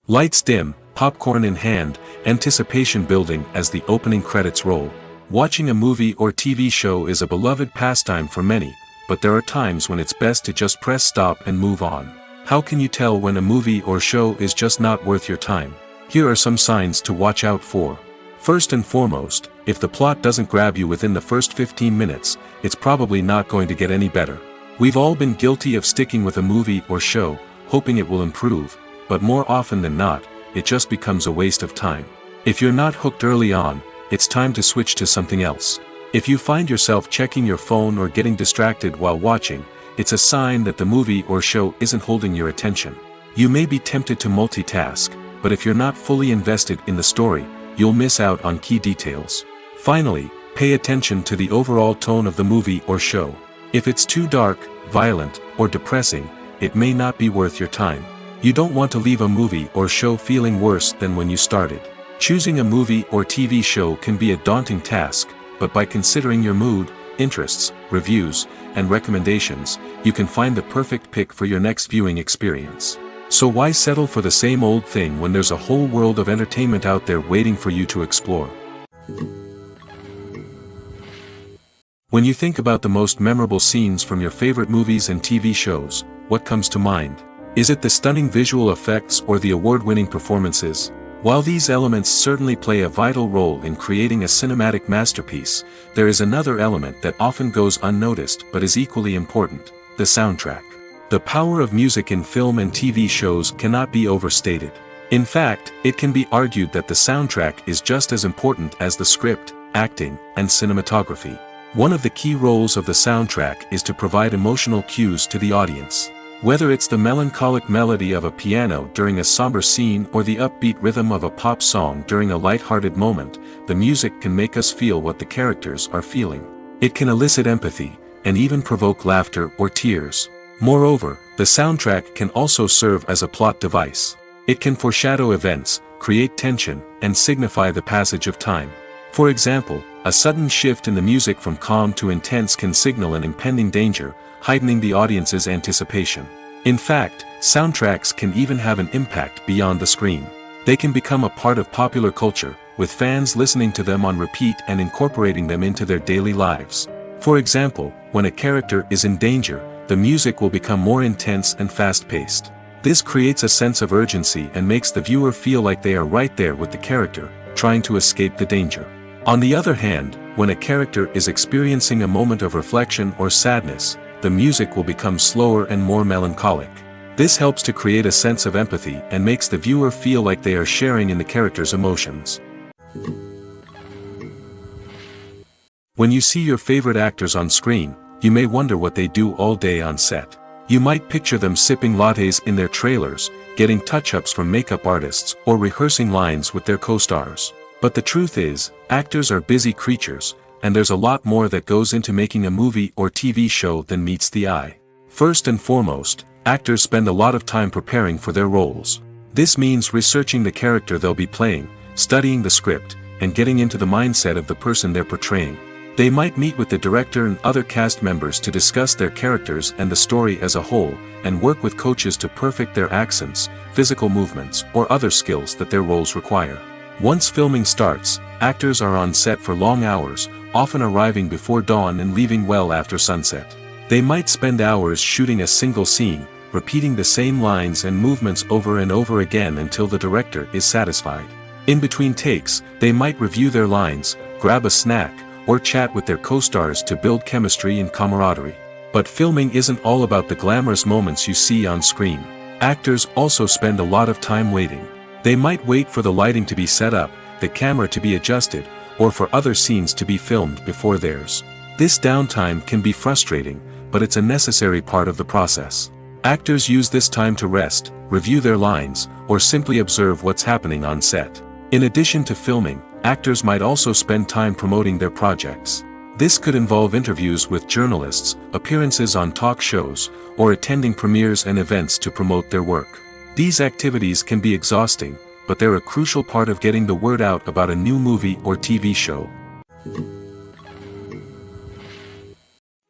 Lights dim, popcorn in hand, anticipation building as the opening credits roll. Watching a movie or TV show is a beloved pastime for many, but there are times when it's best to just press stop and move on. How can you tell when a movie or show is just not worth your time? Here are some signs to watch out for. First and foremost, if the plot doesn't grab you within the first 15 minutes, it's probably not going to get any better. We've all been guilty of sticking with a movie or show, hoping it will improve, but more often than not, it just becomes a waste of time. If you're not hooked early on, it's time to switch to something else. If you find yourself checking your phone or getting distracted while watching, it's a sign that the movie or show isn't holding your attention. You may be tempted to multitask, but if you're not fully invested in the story, you'll miss out on key details. Finally, pay attention to the overall tone of the movie or show. If it's too dark, violent, or depressing, it may not be worth your time. You don't want to leave a movie or show feeling worse than when you started. Choosing a movie or TV show can be a daunting task, but by considering your mood, interests, reviews, and recommendations, you can find the perfect pick for your next viewing experience. So why settle for the same old thing when there's a whole world of entertainment out there waiting for you to explore? When you think about the most memorable scenes from your favorite movies and TV shows, what comes to mind? Is it the stunning visual effects or the award-winning performances? While these elements certainly play a vital role in creating a cinematic masterpiece, there is another element that often goes unnoticed but is equally important: the soundtrack. The power of music in film and TV shows cannot be overstated. In fact, it can be argued that the soundtrack is just as important as the script, acting, and cinematography. One of the key roles of the soundtrack is to provide emotional cues to the audience. Whether it's the melancholic melody of a piano during a somber scene or the upbeat rhythm of a pop song during a light-hearted moment, the music can make us feel what the characters are feeling. It can elicit empathy, and even provoke laughter or tears. Moreover, the soundtrack can also serve as a plot device. It can foreshadow events, create tension, and signify the passage of time. For example, a sudden shift in the music from calm to intense can signal an impending danger, heightening the audience's anticipation. In fact, soundtracks can even have an impact beyond the screen. They can become a part of popular culture, with fans listening to them on repeat and incorporating them into their daily lives. For example, when a character is in danger, the music will become more intense and fast-paced. This creates a sense of urgency and makes the viewer feel like they are right there with the character, trying to escape the danger. On the other hand, when a character is experiencing a moment of reflection or sadness, the music will become slower and more melancholic. This helps to create a sense of empathy and makes the viewer feel like they are sharing in the character's emotions. When you see your favorite actors on screen, you may wonder what they do all day on set. You might picture them sipping lattes in their trailers, getting touch-ups from makeup artists, or rehearsing lines with their co-stars. But the truth is, actors are busy creatures, and there's a lot more that goes into making a movie or TV show than meets the eye. First and foremost, actors spend a lot of time preparing for their roles. This means researching the character they'll be playing, studying the script, and getting into the mindset of the person they're portraying. They might meet with the director and other cast members to discuss their characters and the story as a whole, and work with coaches to perfect their accents, physical movements, or other skills that their roles require. Once filming starts, actors are on set for long hours, often arriving before dawn and leaving well after sunset. They might spend hours shooting a single scene, repeating the same lines and movements over and over again until the director is satisfied. In between takes, they might review their lines, grab a snack, or chat with their co-stars to build chemistry and camaraderie. But filming isn't all about the glamorous moments you see on screen. Actors also spend a lot of time waiting. They might wait for the lighting to be set up, the camera to be adjusted, or for other scenes to be filmed before theirs. This downtime can be frustrating, but it's a necessary part of the process. Actors use this time to rest, review their lines, or simply observe what's happening on set. In addition to filming, actors might also spend time promoting their projects. This could involve interviews with journalists, appearances on talk shows, or attending premieres and events to promote their work. These activities can be exhausting, but they're a crucial part of getting the word out about a new movie or TV show.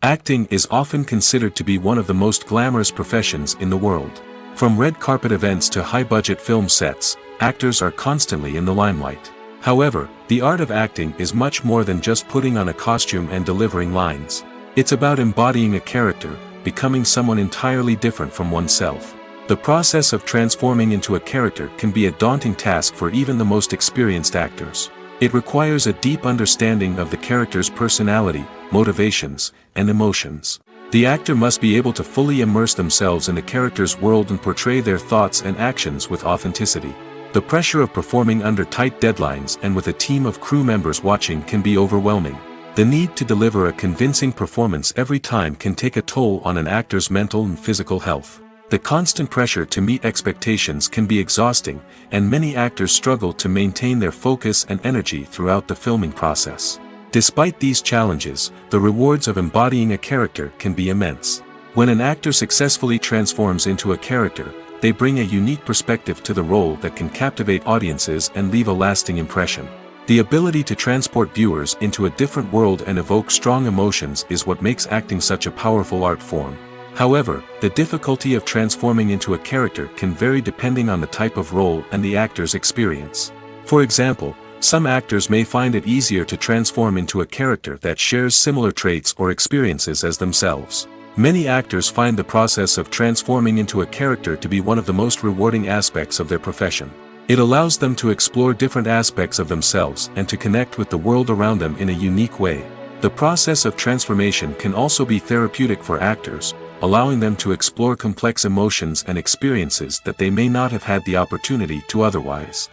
Acting is often considered to be one of the most glamorous professions in the world. From red carpet events to high-budget film sets, actors are constantly in the limelight. However, the art of acting is much more than just putting on a costume and delivering lines. It's about embodying a character, becoming someone entirely different from oneself. The process of transforming into a character can be a daunting task for even the most experienced actors. It requires a deep understanding of the character's personality, motivations, and emotions. The actor must be able to fully immerse themselves in the character's world and portray their thoughts and actions with authenticity. The pressure of performing under tight deadlines and with a team of crew members watching can be overwhelming. The need to deliver a convincing performance every time can take a toll on an actor's mental and physical health. The constant pressure to meet expectations can be exhausting, and many actors struggle to maintain their focus and energy throughout the filming process. Despite these challenges, the rewards of embodying a character can be immense. When an actor successfully transforms into a character, they bring a unique perspective to the role that can captivate audiences and leave a lasting impression. The ability to transport viewers into a different world and evoke strong emotions is what makes acting such a powerful art form. However, the difficulty of transforming into a character can vary depending on the type of role and the actor's experience. For example, some actors may find it easier to transform into a character that shares similar traits or experiences as themselves. Many actors find the process of transforming into a character to be one of the most rewarding aspects of their profession. It allows them to explore different aspects of themselves and to connect with the world around them in a unique way. The process of transformation can also be therapeutic for actors, allowing them to explore complex emotions and experiences that they may not have had the opportunity to otherwise.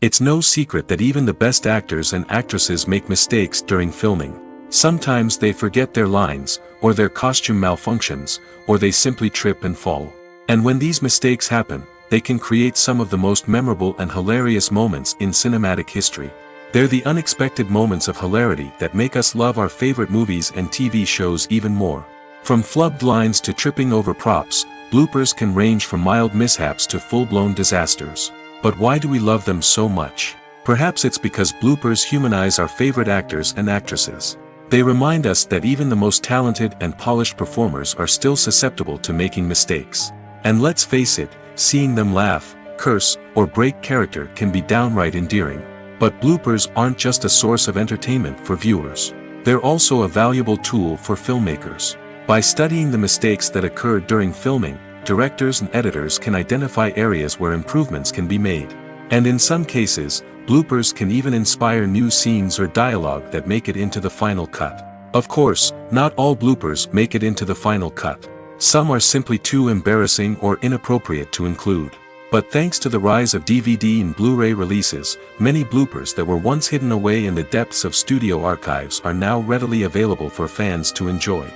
It's no secret that even the best actors and actresses make mistakes during filming. Sometimes they forget their lines, or their costume malfunctions, or they simply trip and fall. And when these mistakes happen, they can create some of the most memorable and hilarious moments in cinematic history. They're the unexpected moments of hilarity that make us love our favorite movies and TV shows even more. From flubbed lines to tripping over props, bloopers can range from mild mishaps to full-blown disasters. But why do we love them so much? Perhaps it's because bloopers humanize our favorite actors and actresses. They remind us that even the most talented and polished performers are still susceptible to making mistakes. And let's face it, seeing them laugh, curse, or break character can be downright endearing. But bloopers aren't just a source of entertainment for viewers. They're also a valuable tool for filmmakers. By studying the mistakes that occurred during filming, directors and editors can identify areas where improvements can be made. And in some cases, bloopers can even inspire new scenes or dialogue that make it into the final cut. Of course, not all bloopers make it into the final cut. Some are simply too embarrassing or inappropriate to include. But thanks to the rise of DVD and Blu-ray releases, many bloopers that were once hidden away in the depths of studio archives are now readily available for fans to enjoy.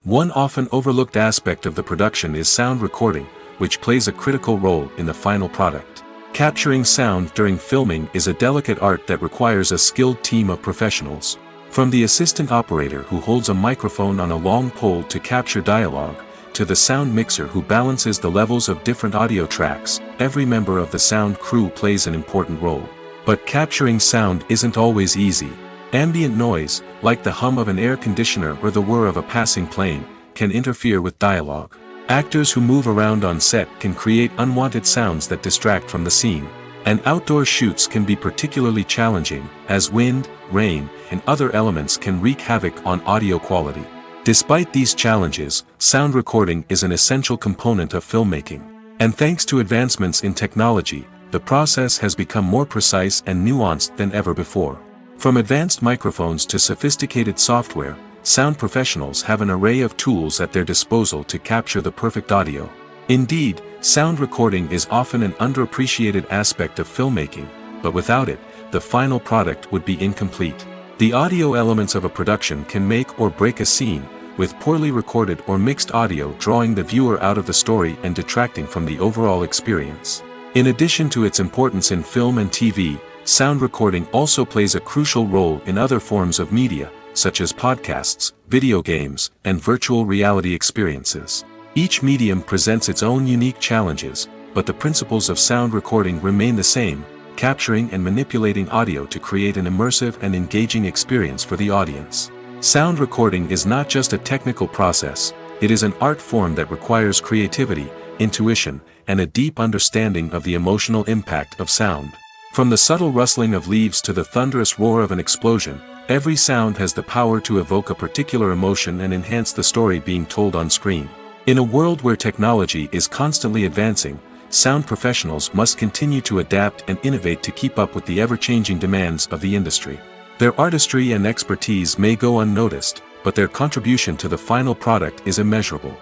One often overlooked aspect of the production is sound recording, which plays a critical role in the final product. Capturing sound during filming is a delicate art that requires a skilled team of professionals. From the assistant operator who holds a microphone on a long pole to capture dialogue, to the sound mixer who balances the levels of different audio tracks, every member of the sound crew plays an important role. But capturing sound isn't always easy. Ambient noise, like the hum of an air conditioner or the whir of a passing plane, can interfere with dialogue. Actors who move around on set can create unwanted sounds that distract from the scene. And outdoor shoots can be particularly challenging, as wind, rain, and other elements can wreak havoc on audio quality. Despite these challenges, sound recording is an essential component of filmmaking. And thanks to advancements in technology, the process has become more precise and nuanced than ever before. From advanced microphones to sophisticated software, sound professionals have an array of tools at their disposal to capture the perfect audio. Indeed, sound recording is often an underappreciated aspect of filmmaking, but without it, the final product would be incomplete. The audio elements of a production can make or break a scene, with poorly recorded or mixed audio drawing the viewer out of the story and detracting from the overall experience. In addition to its importance in film and TV, sound recording also plays a crucial role in other forms of media, such as podcasts, video games, and virtual reality experiences. Each medium presents its own unique challenges, but the principles of sound recording remain the same, capturing and manipulating audio to create an immersive and engaging experience for the audience. Sound recording is not just a technical process, it is an art form that requires creativity, intuition, and a deep understanding of the emotional impact of sound. From the subtle rustling of leaves to the thunderous roar of an explosion, every sound has the power to evoke a particular emotion and enhance the story being told on screen. In a world where technology is constantly advancing, sound professionals must continue to adapt and innovate to keep up with the ever-changing demands of the industry. Their artistry and expertise may go unnoticed, but their contribution to the final product is immeasurable.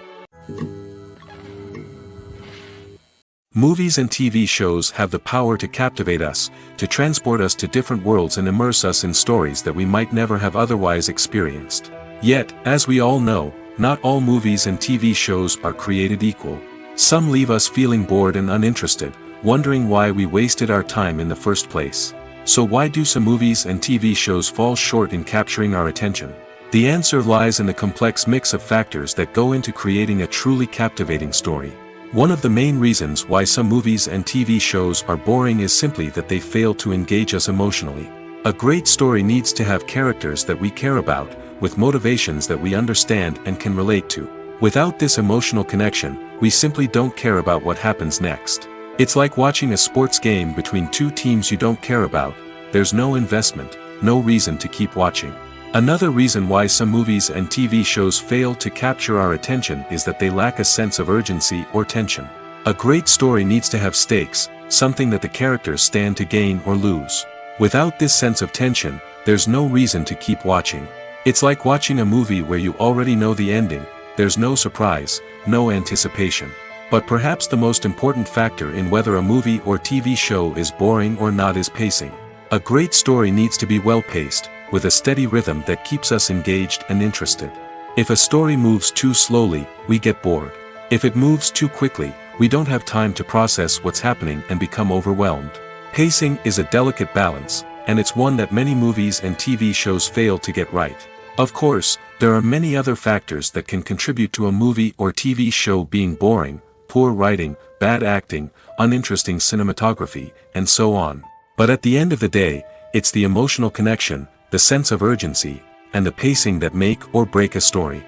Movies and TV shows have the power to captivate us, to transport us to different worlds and immerse us in stories that we might never have otherwise experienced. Yet, as we all know, not all movies and TV shows are created equal. Some leave us feeling bored and uninterested, wondering why we wasted our time in the first place. So why do some movies and TV shows fall short in capturing our attention? The answer lies in the complex mix of factors that go into creating a truly captivating story. One of the main reasons why some movies and TV shows are boring is simply that they fail to engage us emotionally. A great story needs to have characters that we care about, with motivations that we understand and can relate to. Without this emotional connection, we simply don't care about what happens next. It's like watching a sports game between two teams you don't care about. There's no investment, no reason to keep watching. Another reason why some movies and TV shows fail to capture our attention is that they lack a sense of urgency or tension. A great story needs to have stakes, something that the characters stand to gain or lose. Without this sense of tension, there's no reason to keep watching. It's like watching a movie where you already know the ending, there's no surprise, no anticipation. But perhaps the most important factor in whether a movie or TV show is boring or not is pacing. A great story needs to be well-paced, with a steady rhythm that keeps us engaged and interested. If a story moves too slowly, we get bored. If it moves too quickly, we don't have time to process what's happening and become overwhelmed. Pacing is a delicate balance, and it's one that many movies and TV shows fail to get right. Of course, there are many other factors that can contribute to a movie or TV show being boring: poor writing, bad acting, uninteresting cinematography, and so on. But at the end of the day, it's the emotional connection, the sense of urgency, and the pacing that make or break a story.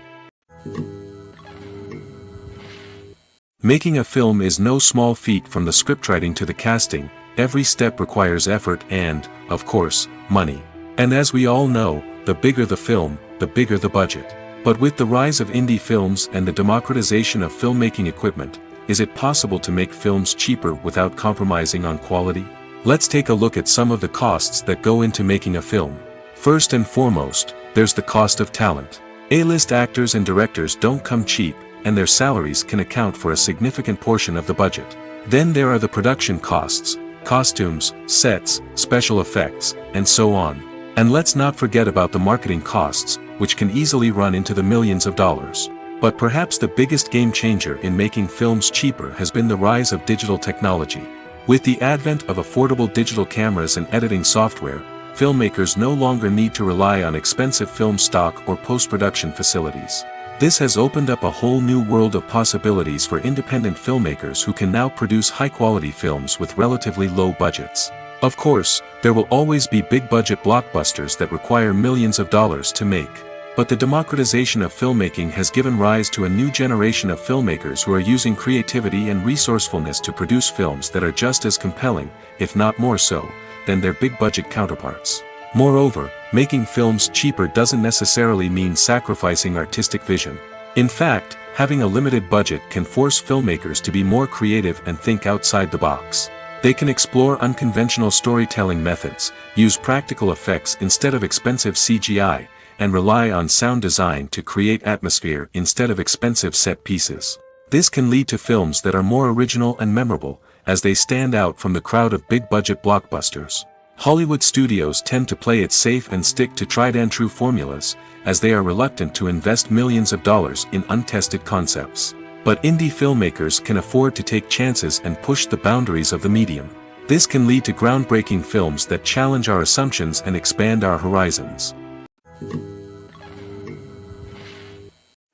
Making a film is no small feat. From the scriptwriting to the casting, every step requires effort and, of course, money. And as we all know, the bigger the film, the bigger the budget. But with the rise of indie films and the democratization of filmmaking equipment, is it possible to make films cheaper without compromising on quality? Let's take a look at some of the costs that go into making a film. First and foremost, there's the cost of talent. A-list actors and directors don't come cheap, and their salaries can account for a significant portion of the budget. Then there are the production costs, costumes, sets, special effects, and so on. And let's not forget about the marketing costs, which can easily run into the millions of dollars. But perhaps the biggest game changer in making films cheaper has been the rise of digital technology. With the advent of affordable digital cameras and editing software, filmmakers no longer need to rely on expensive film stock or post-production facilities. This has opened up a whole new world of possibilities for independent filmmakers who can now produce high-quality films with relatively low budgets. Of course, there will always be big-budget blockbusters that require millions of dollars to make. But the democratization of filmmaking has given rise to a new generation of filmmakers who are using creativity and resourcefulness to produce films that are just as compelling, if not more so, than their big-budget counterparts. Moreover, making films cheaper doesn't necessarily mean sacrificing artistic vision. In fact, having a limited budget can force filmmakers to be more creative and think outside the box. They can explore unconventional storytelling methods, use practical effects instead of expensive CGI, and rely on sound design to create atmosphere instead of expensive set pieces. This can lead to films that are more original and memorable, as they stand out from the crowd of big-budget blockbusters. Hollywood studios tend to play it safe and stick to tried-and-true formulas, as they are reluctant to invest millions of dollars in untested concepts. But indie filmmakers can afford to take chances and push the boundaries of the medium. This can lead to groundbreaking films that challenge our assumptions and expand our horizons.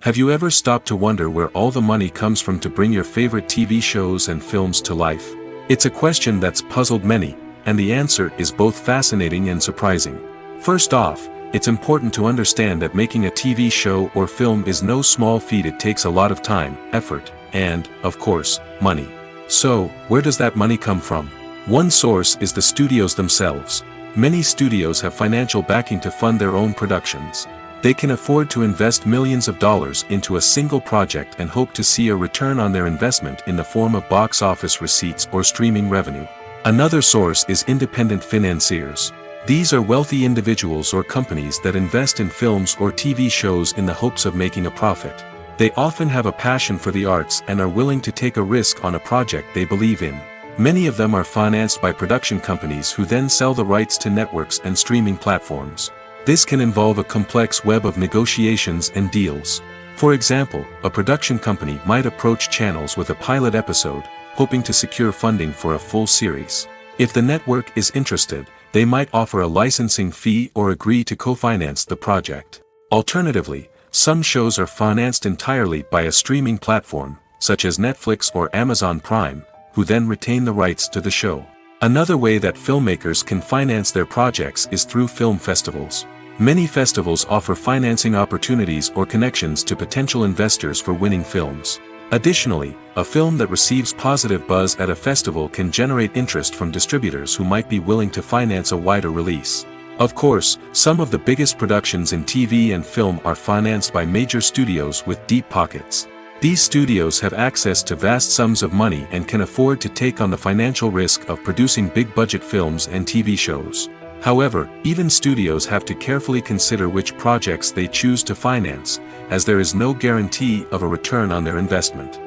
Have you ever stopped to wonder where all the money comes from to bring your favorite TV shows and films to life? It's a question that's puzzled many, and the answer is both fascinating and surprising. First off, it's important to understand that making a TV show or film is no small feat. It takes a lot of time, effort, and, of course, money. So, where does that money come from? One source is the studios themselves. Many studios have financial backing to fund their own productions. They can afford to invest millions of dollars into a single project and hope to see a return on their investment in the form of box office receipts or streaming revenue. Another source is independent financiers. These are wealthy individuals or companies that invest in films or TV shows in the hopes of making a profit. They often have a passion for the arts and are willing to take a risk on a project they believe in. Many of them are financed by production companies who then sell the rights to networks and streaming platforms. This can involve a complex web of negotiations and deals. For example, a production company might approach channels with a pilot episode, hoping to secure funding for a full series. If the network is interested, they might offer a licensing fee or agree to co-finance the project. Alternatively, some shows are financed entirely by a streaming platform, such as Netflix or Amazon Prime, who then retain the rights to the show. Another way that filmmakers can finance their projects is through film festivals. Many festivals offer financing opportunities or connections to potential investors for winning films. Additionally, a film that receives positive buzz at a festival can generate interest from distributors who might be willing to finance a wider release. Of course, some of the biggest productions in TV and film are financed by major studios with deep pockets. These studios have access to vast sums of money and can afford to take on the financial risk of producing big-budget films and TV shows. However, even studios have to carefully consider which projects they choose to finance, as there is no guarantee of a return on their investment.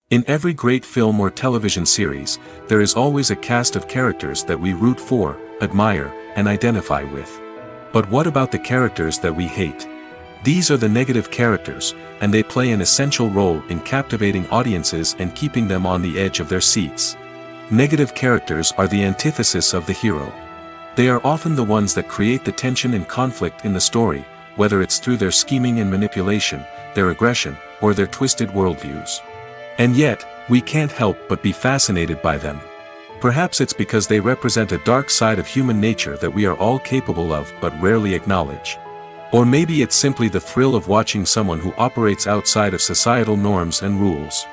In every great film or television series, there is always a cast of characters that we root for, admire, and identify with. But what about the characters that we hate? These are the negative characters, and they play an essential role in captivating audiences and keeping them on the edge of their seats. Negative characters are the antithesis of the hero. They are often the ones that create the tension and conflict in the story, whether it's through their scheming and manipulation, their aggression, or their twisted worldviews. And yet, we can't help but be fascinated by them. Perhaps it's because they represent a dark side of human nature that we are all capable of but rarely acknowledge. Or maybe it's simply the thrill of watching someone who operates outside of societal norms and rules.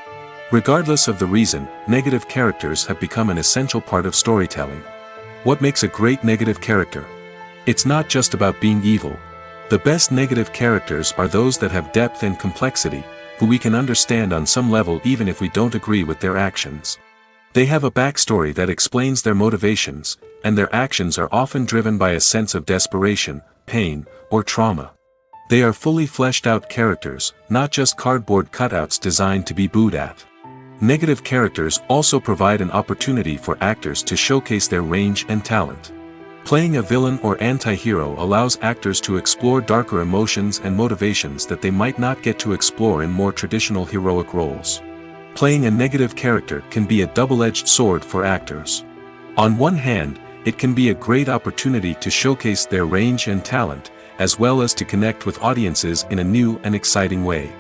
Regardless of the reason, negative characters have become an essential part of storytelling. What makes a great negative character? It's not just about being evil. The best negative characters are those that have depth and complexity, who we can understand on some level even if we don't agree with their actions. They have a backstory that explains their motivations, and their actions are often driven by a sense of desperation, pain, or trauma. They are fully fleshed out characters, not just cardboard cutouts designed to be booed at. Negative characters also provide an opportunity for actors to showcase their range and talent. Playing a villain or anti-hero allows actors to explore darker emotions and motivations that they might not get to explore in more traditional heroic roles. Playing a negative character can be a double-edged sword for actors. On one hand, it can be a great opportunity to showcase their range and talent, as well as to connect with audiences in a new and exciting way.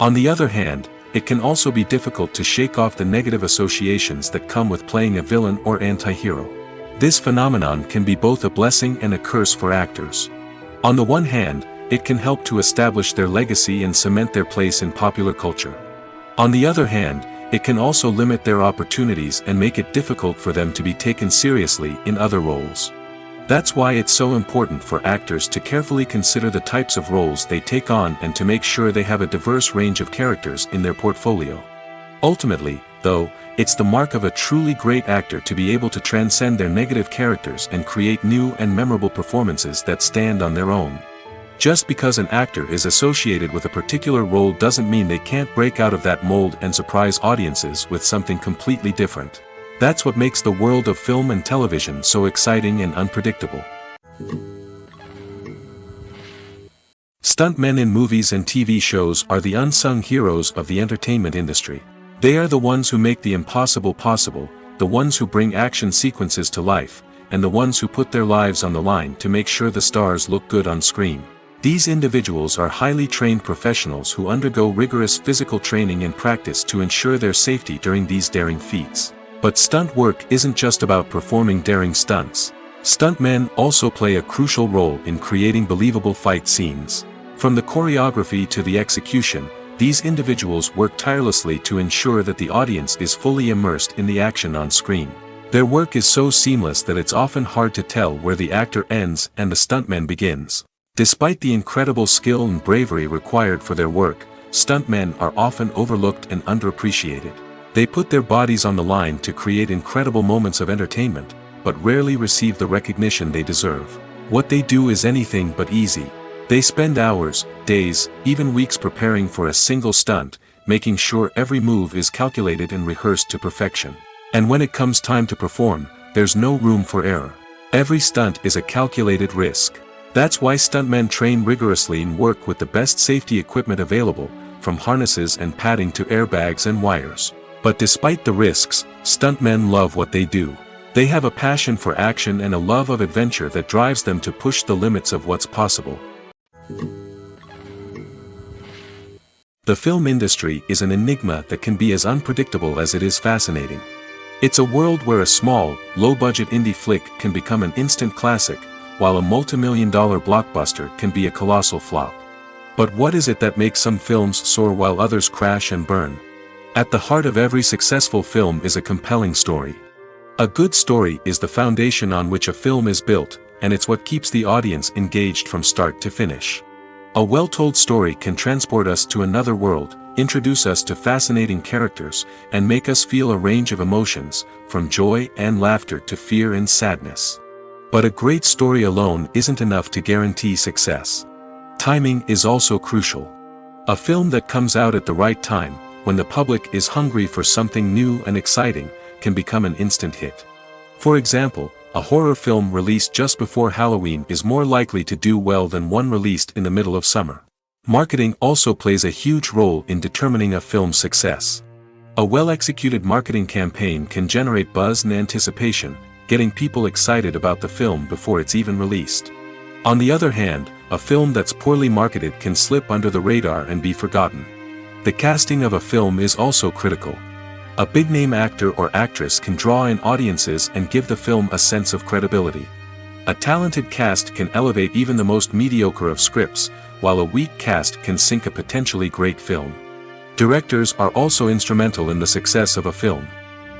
On the other hand, it can also be difficult to shake off the negative associations that come with playing a villain or anti-hero. This phenomenon can be both a blessing and a curse for actors. On the one hand, it can help to establish their legacy and cement their place in popular culture. On the other hand, it can also limit their opportunities and make it difficult for them to be taken seriously in other roles. That's why it's so important for actors to carefully consider the types of roles they take on and to make sure they have a diverse range of characters in their portfolio. Ultimately, though, it's the mark of a truly great actor to be able to transcend their negative characters and create new and memorable performances that stand on their own. Just because an actor is associated with a particular role doesn't mean they can't break out of that mold and surprise audiences with something completely different. That's what makes the world of film and television so exciting and unpredictable. Stuntmen in movies and TV shows are the unsung heroes of the entertainment industry. They are the ones who make the impossible possible, the ones who bring action sequences to life, and the ones who put their lives on the line to make sure the stars look good on screen. These individuals are highly trained professionals who undergo rigorous physical training and practice to ensure their safety during these daring feats. But stunt work isn't just about performing daring stunts. Stuntmen also play a crucial role in creating believable fight scenes. From the choreography to the execution, these individuals work tirelessly to ensure that the audience is fully immersed in the action on screen. Their work is so seamless that it's often hard to tell where the actor ends and the stuntman begins. Despite the incredible skill and bravery required for their work, stuntmen are often overlooked and underappreciated. They put their bodies on the line to create incredible moments of entertainment, but rarely receive the recognition they deserve. What they do is anything but easy. They spend hours, days, even weeks preparing for a single stunt, making sure every move is calculated and rehearsed to perfection. And when it comes time to perform, there's no room for error. Every stunt is a calculated risk. That's why stuntmen train rigorously and work with the best safety equipment available, from harnesses and padding to airbags and wires. But despite the risks, stuntmen love what they do. They have a passion for action and a love of adventure that drives them to push the limits of what's possible. The film industry is an enigma that can be as unpredictable as it is fascinating. It's a world where a small, low-budget indie flick can become an instant classic, while a multi-million-dollar blockbuster can be a colossal flop. But what is it that makes some films soar while others crash and burn? At the heart of every successful film is a compelling story. A good story is the foundation on which a film is built, and it's what keeps the audience engaged from start to finish. A well-told story can transport us to another world, introduce us to fascinating characters, and make us feel a range of emotions, from joy and laughter to fear and sadness. But a great story alone isn't enough to guarantee success. Timing is also crucial. A film that comes out at the right time, when the public is hungry for something new and exciting, can become an instant hit. For example, a horror film released just before Halloween is more likely to do well than one released in the middle of summer. Marketing also plays a huge role in determining a film's success. A well-executed marketing campaign can generate buzz and anticipation, getting people excited about the film before it's even released. On the other hand, a film that's poorly marketed can slip under the radar and be forgotten. The casting of a film is also critical. A big-name actor or actress can draw in audiences and give the film a sense of credibility. A talented cast can elevate even the most mediocre of scripts, while a weak cast can sink a potentially great film. Directors are also instrumental in the success of a film.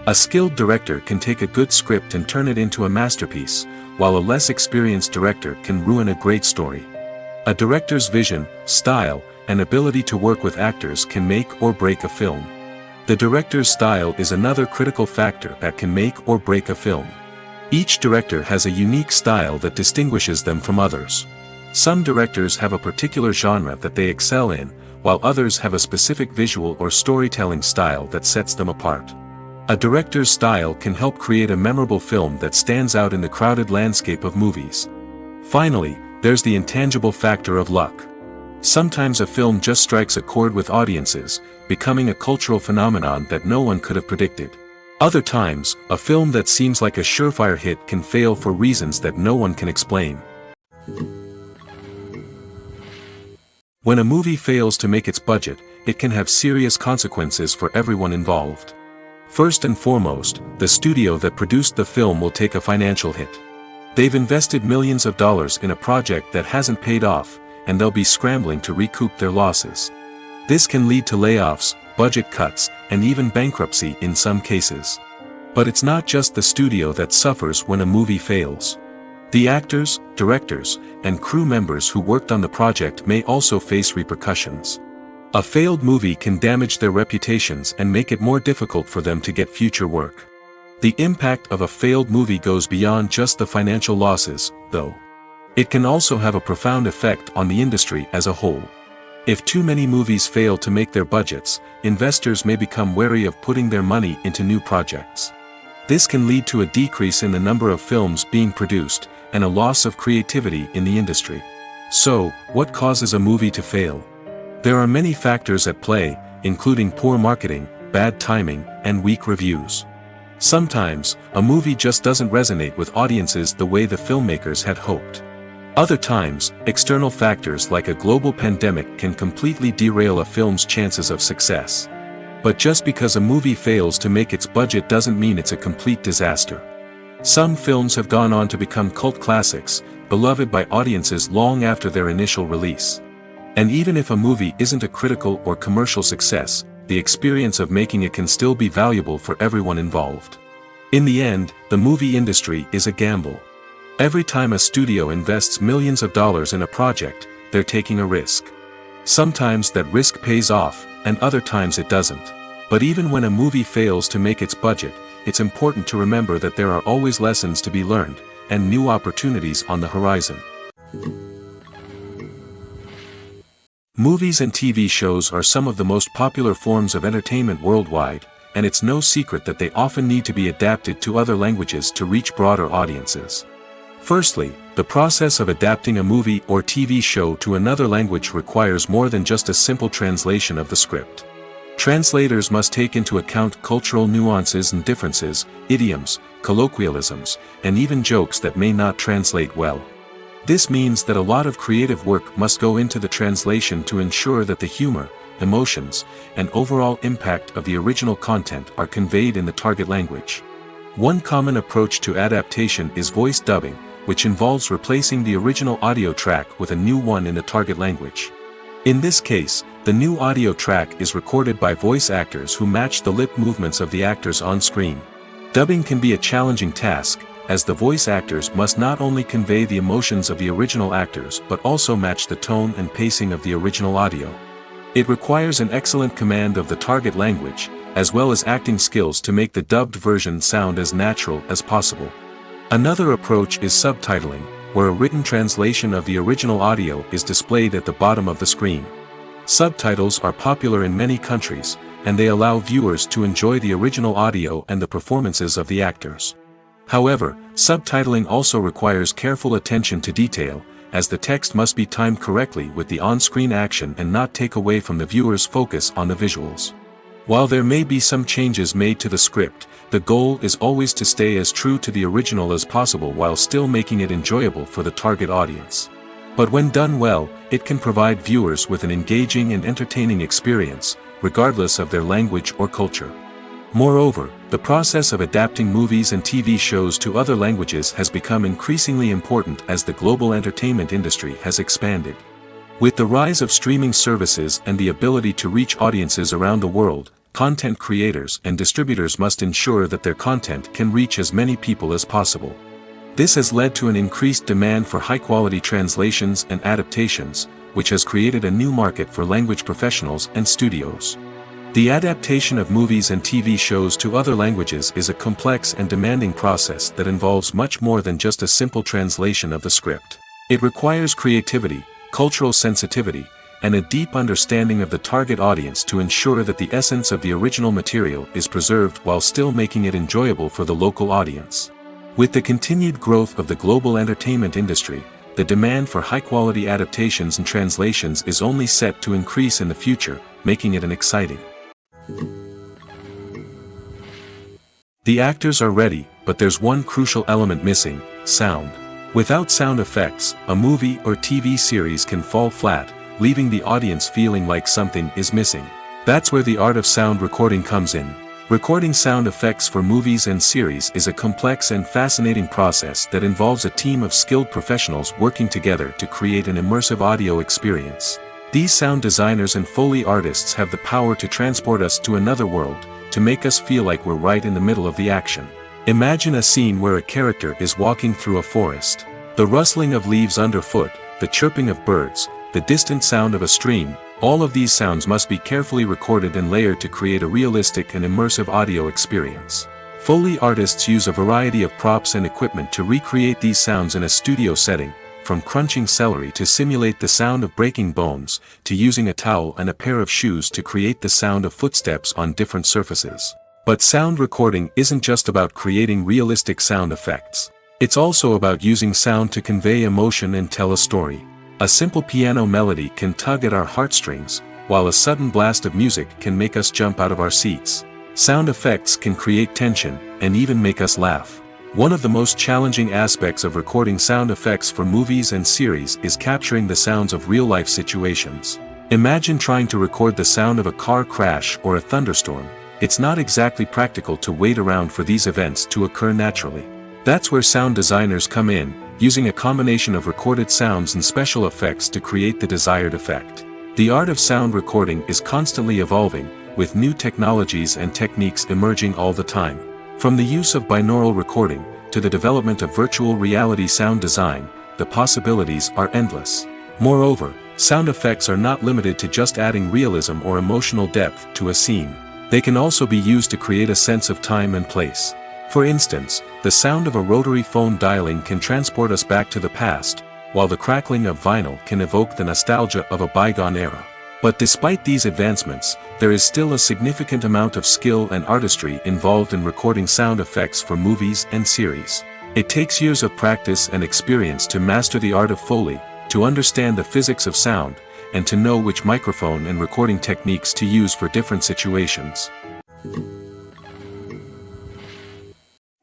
A skilled director can take a good script and turn it into a masterpiece, while a less experienced director can ruin a great story. A director's vision, style, and ability to work with actors can make or break a film. The director's style is another critical factor that can make or break a film. Each director has a unique style that distinguishes them from others. Some directors have a particular genre that they excel in, while others have a specific visual or storytelling style that sets them apart. A director's style can help create a memorable film that stands out in the crowded landscape of movies. Finally, there's the intangible factor of luck. Sometimes a film just strikes a chord with audiences, becoming a cultural phenomenon that no one could have predicted. Other times, a film that seems like a surefire hit can fail for reasons that no one can explain. When a movie fails to make its budget, it can have serious consequences for everyone involved. First and foremost, the studio that produced the film will take a financial hit. They've invested millions of dollars in a project that hasn't paid off, and they'll be scrambling to recoup their losses. This can lead to layoffs, budget cuts, and even bankruptcy in some cases. But it's not just the studio that suffers when a movie fails. The actors, directors, and crew members who worked on the project may also face repercussions. A failed movie can damage their reputations and make it more difficult for them to get future work. The impact of a failed movie goes beyond just the financial losses, though. It can also have a profound effect on the industry as a whole. If too many movies fail to make their budgets, investors may become wary of putting their money into new projects. This can lead to a decrease in the number of films being produced, and a loss of creativity in the industry. So, what causes a movie to fail? There are many factors at play, including poor marketing, bad timing, and weak reviews. Sometimes, a movie just doesn't resonate with audiences the way the filmmakers had hoped. Other times, external factors like a global pandemic can completely derail a film's chances of success. But just because a movie fails to make its budget doesn't mean it's a complete disaster. Some films have gone on to become cult classics, beloved by audiences long after their initial release. And even if a movie isn't a critical or commercial success, the experience of making it can still be valuable for everyone involved. In the end, the movie industry is a gamble. Every time a studio invests millions of dollars in a project, they're taking a risk. Sometimes that risk pays off, and other times it doesn't. But even when a movie fails to make its budget, it's important to remember that there are always lessons to be learned, and new opportunities on the horizon. Movies and TV shows are some of the most popular forms of entertainment worldwide, and it's no secret that they often need to be adapted to other languages to reach broader audiences. Firstly, the process of adapting a movie or TV show to another language requires more than just a simple translation of the script. Translators must take into account cultural nuances and differences, idioms, colloquialisms, and even jokes that may not translate well. This means that a lot of creative work must go into the translation to ensure that the humor, emotions, and overall impact of the original content are conveyed in the target language. One common approach to adaptation is voice dubbing, which involves replacing the original audio track with a new one in the target language. In this case, the new audio track is recorded by voice actors who match the lip movements of the actors on screen. Dubbing can be a challenging task, as the voice actors must not only convey the emotions of the original actors but also match the tone and pacing of the original audio. It requires an excellent command of the target language, as well as acting skills to make the dubbed version sound as natural as possible. Another approach is subtitling, where a written translation of the original audio is displayed at the bottom of the screen. Subtitles are popular in many countries, and they allow viewers to enjoy the original audio and the performances of the actors. However, subtitling also requires careful attention to detail, as the text must be timed correctly with the on-screen action and not take away from the viewer's focus on the visuals. While there may be some changes made to the script, the goal is always to stay as true to the original as possible while still making it enjoyable for the target audience. But when done well, it can provide viewers with an engaging and entertaining experience, regardless of their language or culture. Moreover, the process of adapting movies and TV shows to other languages has become increasingly important as the global entertainment industry has expanded. With the rise of streaming services and the ability to reach audiences around the world, content creators and distributors must ensure that their content can reach as many people as possible. This has led to an increased demand for high-quality translations and adaptations, which has created a new market for language professionals and studios. The adaptation of movies and TV shows to other languages is a complex and demanding process that involves much more than just a simple translation of the script. It requires creativity, cultural sensitivity, and a deep understanding of the target audience to ensure that the essence of the original material is preserved while still making it enjoyable for the local audience. With the continued growth of the global entertainment industry, the demand for high-quality adaptations and translations is only set to increase in the future, making it an exciting. The actors are ready, but there's one crucial element missing: sound. Without sound effects, a movie or TV series can fall flat, leaving the audience feeling like something is missing. That's where the art of sound recording comes in. Recording sound effects for movies and series is a complex and fascinating process that involves a team of skilled professionals working together to create an immersive audio experience. These sound designers and Foley artists have the power to transport us to another world, to make us feel like we're right in the middle of the action. Imagine a scene where a character is walking through a forest. The rustling of leaves underfoot, the chirping of birds, the distant sound of a stream, all of these sounds must be carefully recorded and layered to create a realistic and immersive audio experience. Foley artists use a variety of props and equipment to recreate these sounds in a studio setting, from crunching celery to simulate the sound of breaking bones, to using a towel and a pair of shoes to create the sound of footsteps on different surfaces. But sound recording isn't just about creating realistic sound effects. It's also about using sound to convey emotion and tell a story. A simple piano melody can tug at our heartstrings, while a sudden blast of music can make us jump out of our seats. Sound effects can create tension, and even make us laugh. One of the most challenging aspects of recording sound effects for movies and series is capturing the sounds of real-life situations. Imagine trying to record the sound of a car crash or a thunderstorm. It's not exactly practical to wait around for these events to occur naturally. That's where sound designers come in, using a combination of recorded sounds and special effects to create the desired effect. The art of sound recording is constantly evolving, with new technologies and techniques emerging all the time. From the use of binaural recording, to the development of virtual reality sound design, the possibilities are endless. Moreover, sound effects are not limited to just adding realism or emotional depth to a scene. They can also be used to create a sense of time and place. For instance, the sound of a rotary phone dialing can transport us back to the past, while the crackling of vinyl can evoke the nostalgia of a bygone era. But despite these advancements, there is still a significant amount of skill and artistry involved in recording sound effects for movies and series. It takes years of practice and experience to master the art of Foley, to understand the physics of sound, and to know which microphone and recording techniques to use for different situations.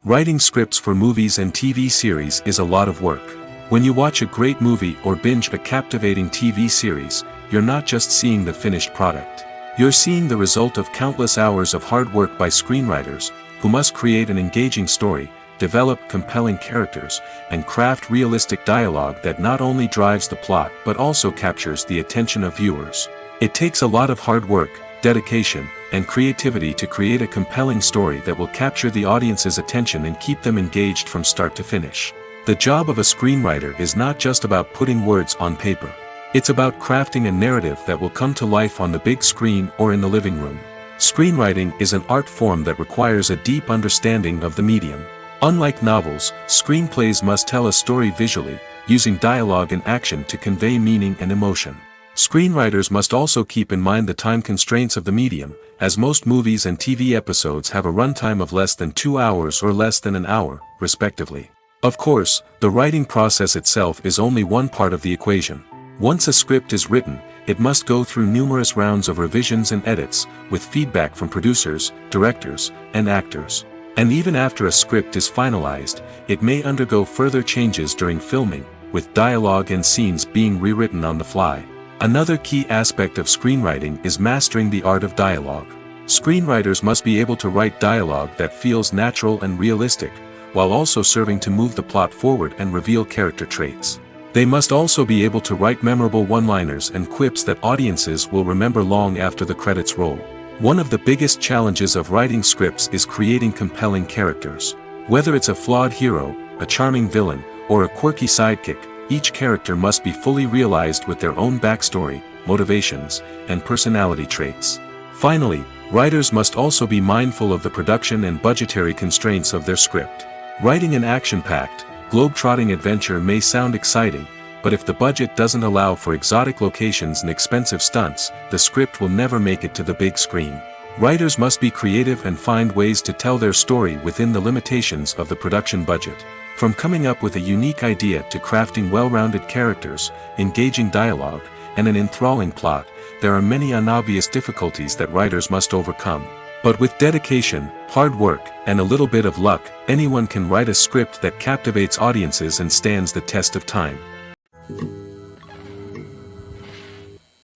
Writing scripts for movies and TV series is a lot of work. When you watch a great movie or binge a captivating TV series, you're not just seeing the finished product. You're seeing the result of countless hours of hard work by screenwriters, who must create an engaging story, develop compelling characters, and craft realistic dialogue that not only drives the plot but also captures the attention of viewers. It takes a lot of hard work, dedication, and creativity to create a compelling story that will capture the audience's attention and keep them engaged from start to finish. The job of a screenwriter is not just about putting words on paper. It's about crafting a narrative that will come to life on the big screen or in the living room. Screenwriting is an art form that requires a deep understanding of the medium. Unlike novels, screenplays must tell a story visually, using dialogue and action to convey meaning and emotion. Screenwriters must also keep in mind the time constraints of the medium, as most movies and TV episodes have a runtime of less than 2 hours or less than an hour, respectively. Of course, the writing process itself is only one part of the equation. Once a script is written, it must go through numerous rounds of revisions and edits, with feedback from producers, directors, and actors. And even after a script is finalized, it may undergo further changes during filming, with dialogue and scenes being rewritten on the fly. Another key aspect of screenwriting is mastering the art of dialogue. Screenwriters must be able to write dialogue that feels natural and realistic, while also serving to move the plot forward and reveal character traits. They must also be able to write memorable one-liners and quips that audiences will remember long after the credits roll. One of the biggest challenges of writing scripts is creating compelling characters. Whether it's a flawed hero, a charming villain, or a quirky sidekick, each character must be fully realized with their own backstory, motivations, and personality traits. Finally, writers must also be mindful of the production and budgetary constraints of their script. Writing an action-packed, globe-trotting adventure may sound exciting, but if the budget doesn't allow for exotic locations and expensive stunts, the script will never make it to the big screen. Writers must be creative and find ways to tell their story within the limitations of the production budget. From coming up with a unique idea to crafting well-rounded characters, engaging dialogue, and an enthralling plot, there are many unobvious difficulties that writers must overcome. But with dedication, hard work, and a little bit of luck, anyone can write a script that captivates audiences and stands the test of time.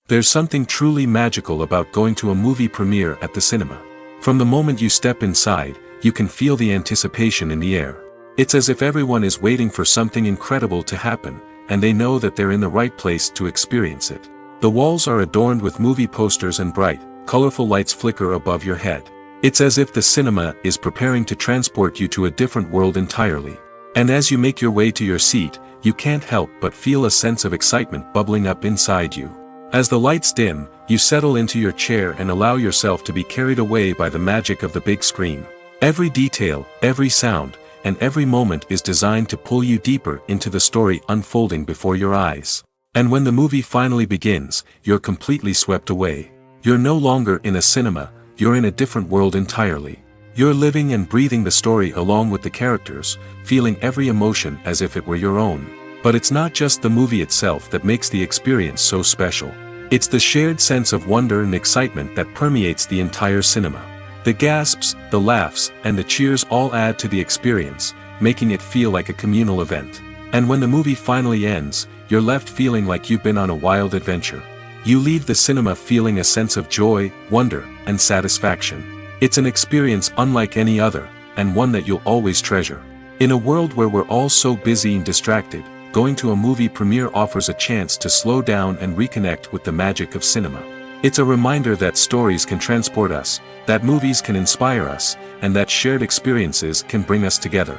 There's something truly magical about going to a movie premiere at the cinema. From the moment you step inside, you can feel the anticipation in the air. It's as if everyone is waiting for something incredible to happen, and they know that they're in the right place to experience it. The walls are adorned with movie posters and bright, colorful lights flicker above your head. It's as if the cinema is preparing to transport you to a different world entirely. And as you make your way to your seat, you can't help but feel a sense of excitement bubbling up inside you. As the lights dim, you settle into your chair and allow yourself to be carried away by the magic of the big screen. Every detail, every sound, and every moment is designed to pull you deeper into the story unfolding before your eyes. And when the movie finally begins, you're completely swept away. You're no longer in a cinema, you're in a different world entirely. You're living and breathing the story along with the characters, feeling every emotion as if it were your own. But it's not just the movie itself that makes the experience so special. It's the shared sense of wonder and excitement that permeates the entire cinema. The gasps, the laughs, and the cheers all add to the experience, making it feel like a communal event. And when the movie finally ends, you're left feeling like you've been on a wild adventure. You leave the cinema feeling a sense of joy, wonder, and satisfaction. It's an experience unlike any other, and one that you'll always treasure. In a world where we're all so busy and distracted, going to a movie premiere offers a chance to slow down and reconnect with the magic of cinema. It's a reminder that stories can transport us, that movies can inspire us, and that shared experiences can bring us together.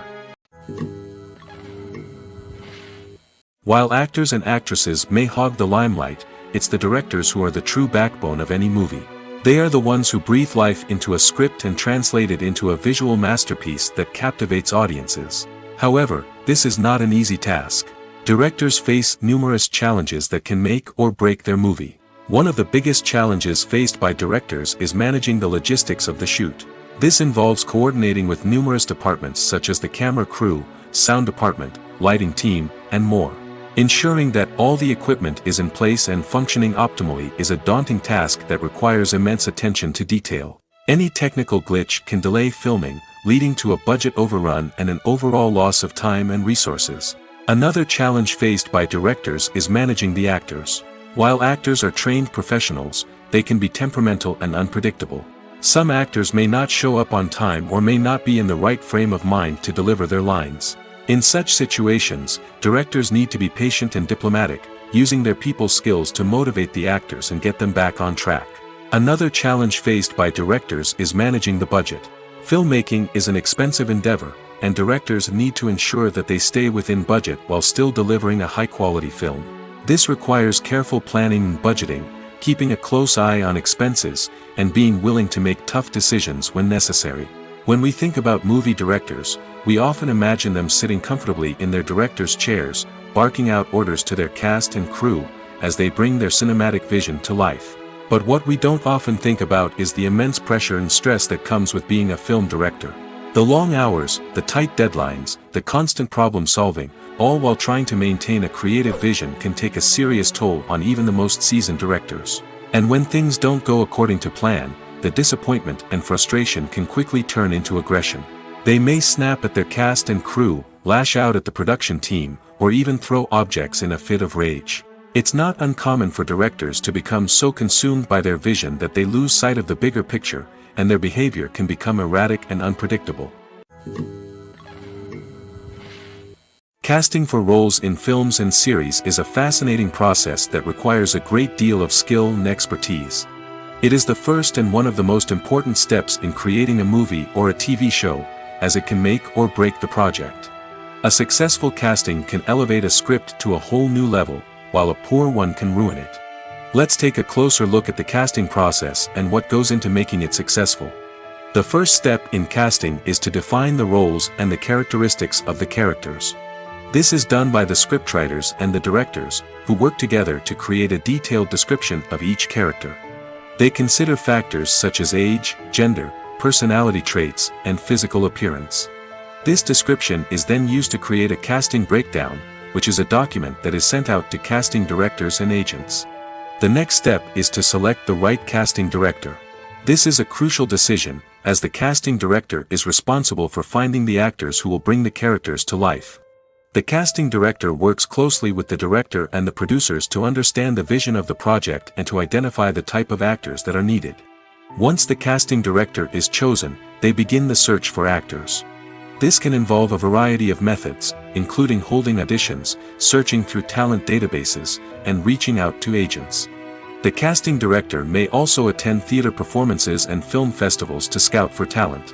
While actors and actresses may hog the limelight, it's the directors who are the true backbone of any movie. They are the ones who breathe life into a script and translate it into a visual masterpiece that captivates audiences. However, this is not an easy task. Directors face numerous challenges that can make or break their movie. One of the biggest challenges faced by directors is managing the logistics of the shoot. This involves coordinating with numerous departments such as the camera crew, sound department, lighting team, and more. Ensuring that all the equipment is in place and functioning optimally is a daunting task that requires immense attention to detail. Any technical glitch can delay filming, leading to a budget overrun and an overall loss of time and resources. Another challenge faced by directors is managing the actors. While actors are trained professionals, they can be temperamental and unpredictable. Some actors may not show up on time or may not be in the right frame of mind to deliver their lines. In such situations, directors need to be patient and diplomatic, using their people skills to motivate the actors and get them back on track. Another challenge faced by directors is managing the budget. Filmmaking is an expensive endeavor, and directors need to ensure that they stay within budget while still delivering a high-quality film. This requires careful planning and budgeting, keeping a close eye on expenses, and being willing to make tough decisions when necessary. When we think about movie directors, we often imagine them sitting comfortably in their director's chairs, barking out orders to their cast and crew, as they bring their cinematic vision to life. But what we don't often think about is the immense pressure and stress that comes with being a film director. The long hours, the tight deadlines, the constant problem solving, all while trying to maintain a creative vision can take a serious toll on even the most seasoned directors. And when things don't go according to plan, the disappointment and frustration can quickly turn into aggression. They may snap at their cast and crew, lash out at the production team, or even throw objects in a fit of rage. It's not uncommon for directors to become so consumed by their vision that they lose sight of the bigger picture, and their behavior can become erratic and unpredictable. Casting for roles in films and series is a fascinating process that requires a great deal of skill and expertise. It is the first and one of the most important steps in creating a movie or a TV show, as it can make or break the project. A successful casting can elevate a script to a whole new level, while a poor one can ruin it. Let's take a closer look at the casting process and what goes into making it successful. The first step in casting is to define the roles and the characteristics of the characters. This is done by the scriptwriters and the directors, who work together to create a detailed description of each character. They consider factors such as age, gender, personality traits, and physical appearance. This description is then used to create a casting breakdown, which is a document that is sent out to casting directors and agents. The next step is to select the right casting director. This is a crucial decision, as the casting director is responsible for finding the actors who will bring the characters to life. The casting director works closely with the director and the producers to understand the vision of the project and to identify the type of actors that are needed. Once the casting director is chosen, they begin the search for actors. This can involve a variety of methods, including holding auditions, searching through talent databases, and reaching out to agents. The casting director may also attend theater performances and film festivals to scout for talent.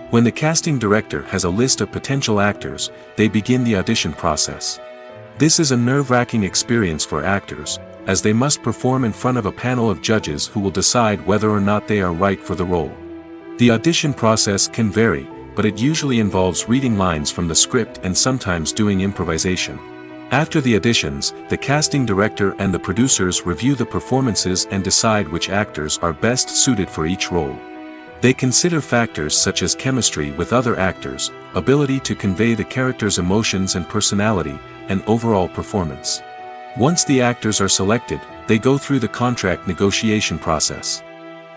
When the casting director has a list of potential actors, they begin the audition process. This is a nerve-wracking experience for actors, as they must perform in front of a panel of judges who will decide whether or not they are right for the role. The audition process can vary, but it usually involves reading lines from the script and sometimes doing improvisation. After the auditions, the casting director and the producers review the performances and decide which actors are best suited for each role. They consider factors such as chemistry with other actors, ability to convey the character's emotions and personality, and overall performance. Once the actors are selected, they go through the contract negotiation process.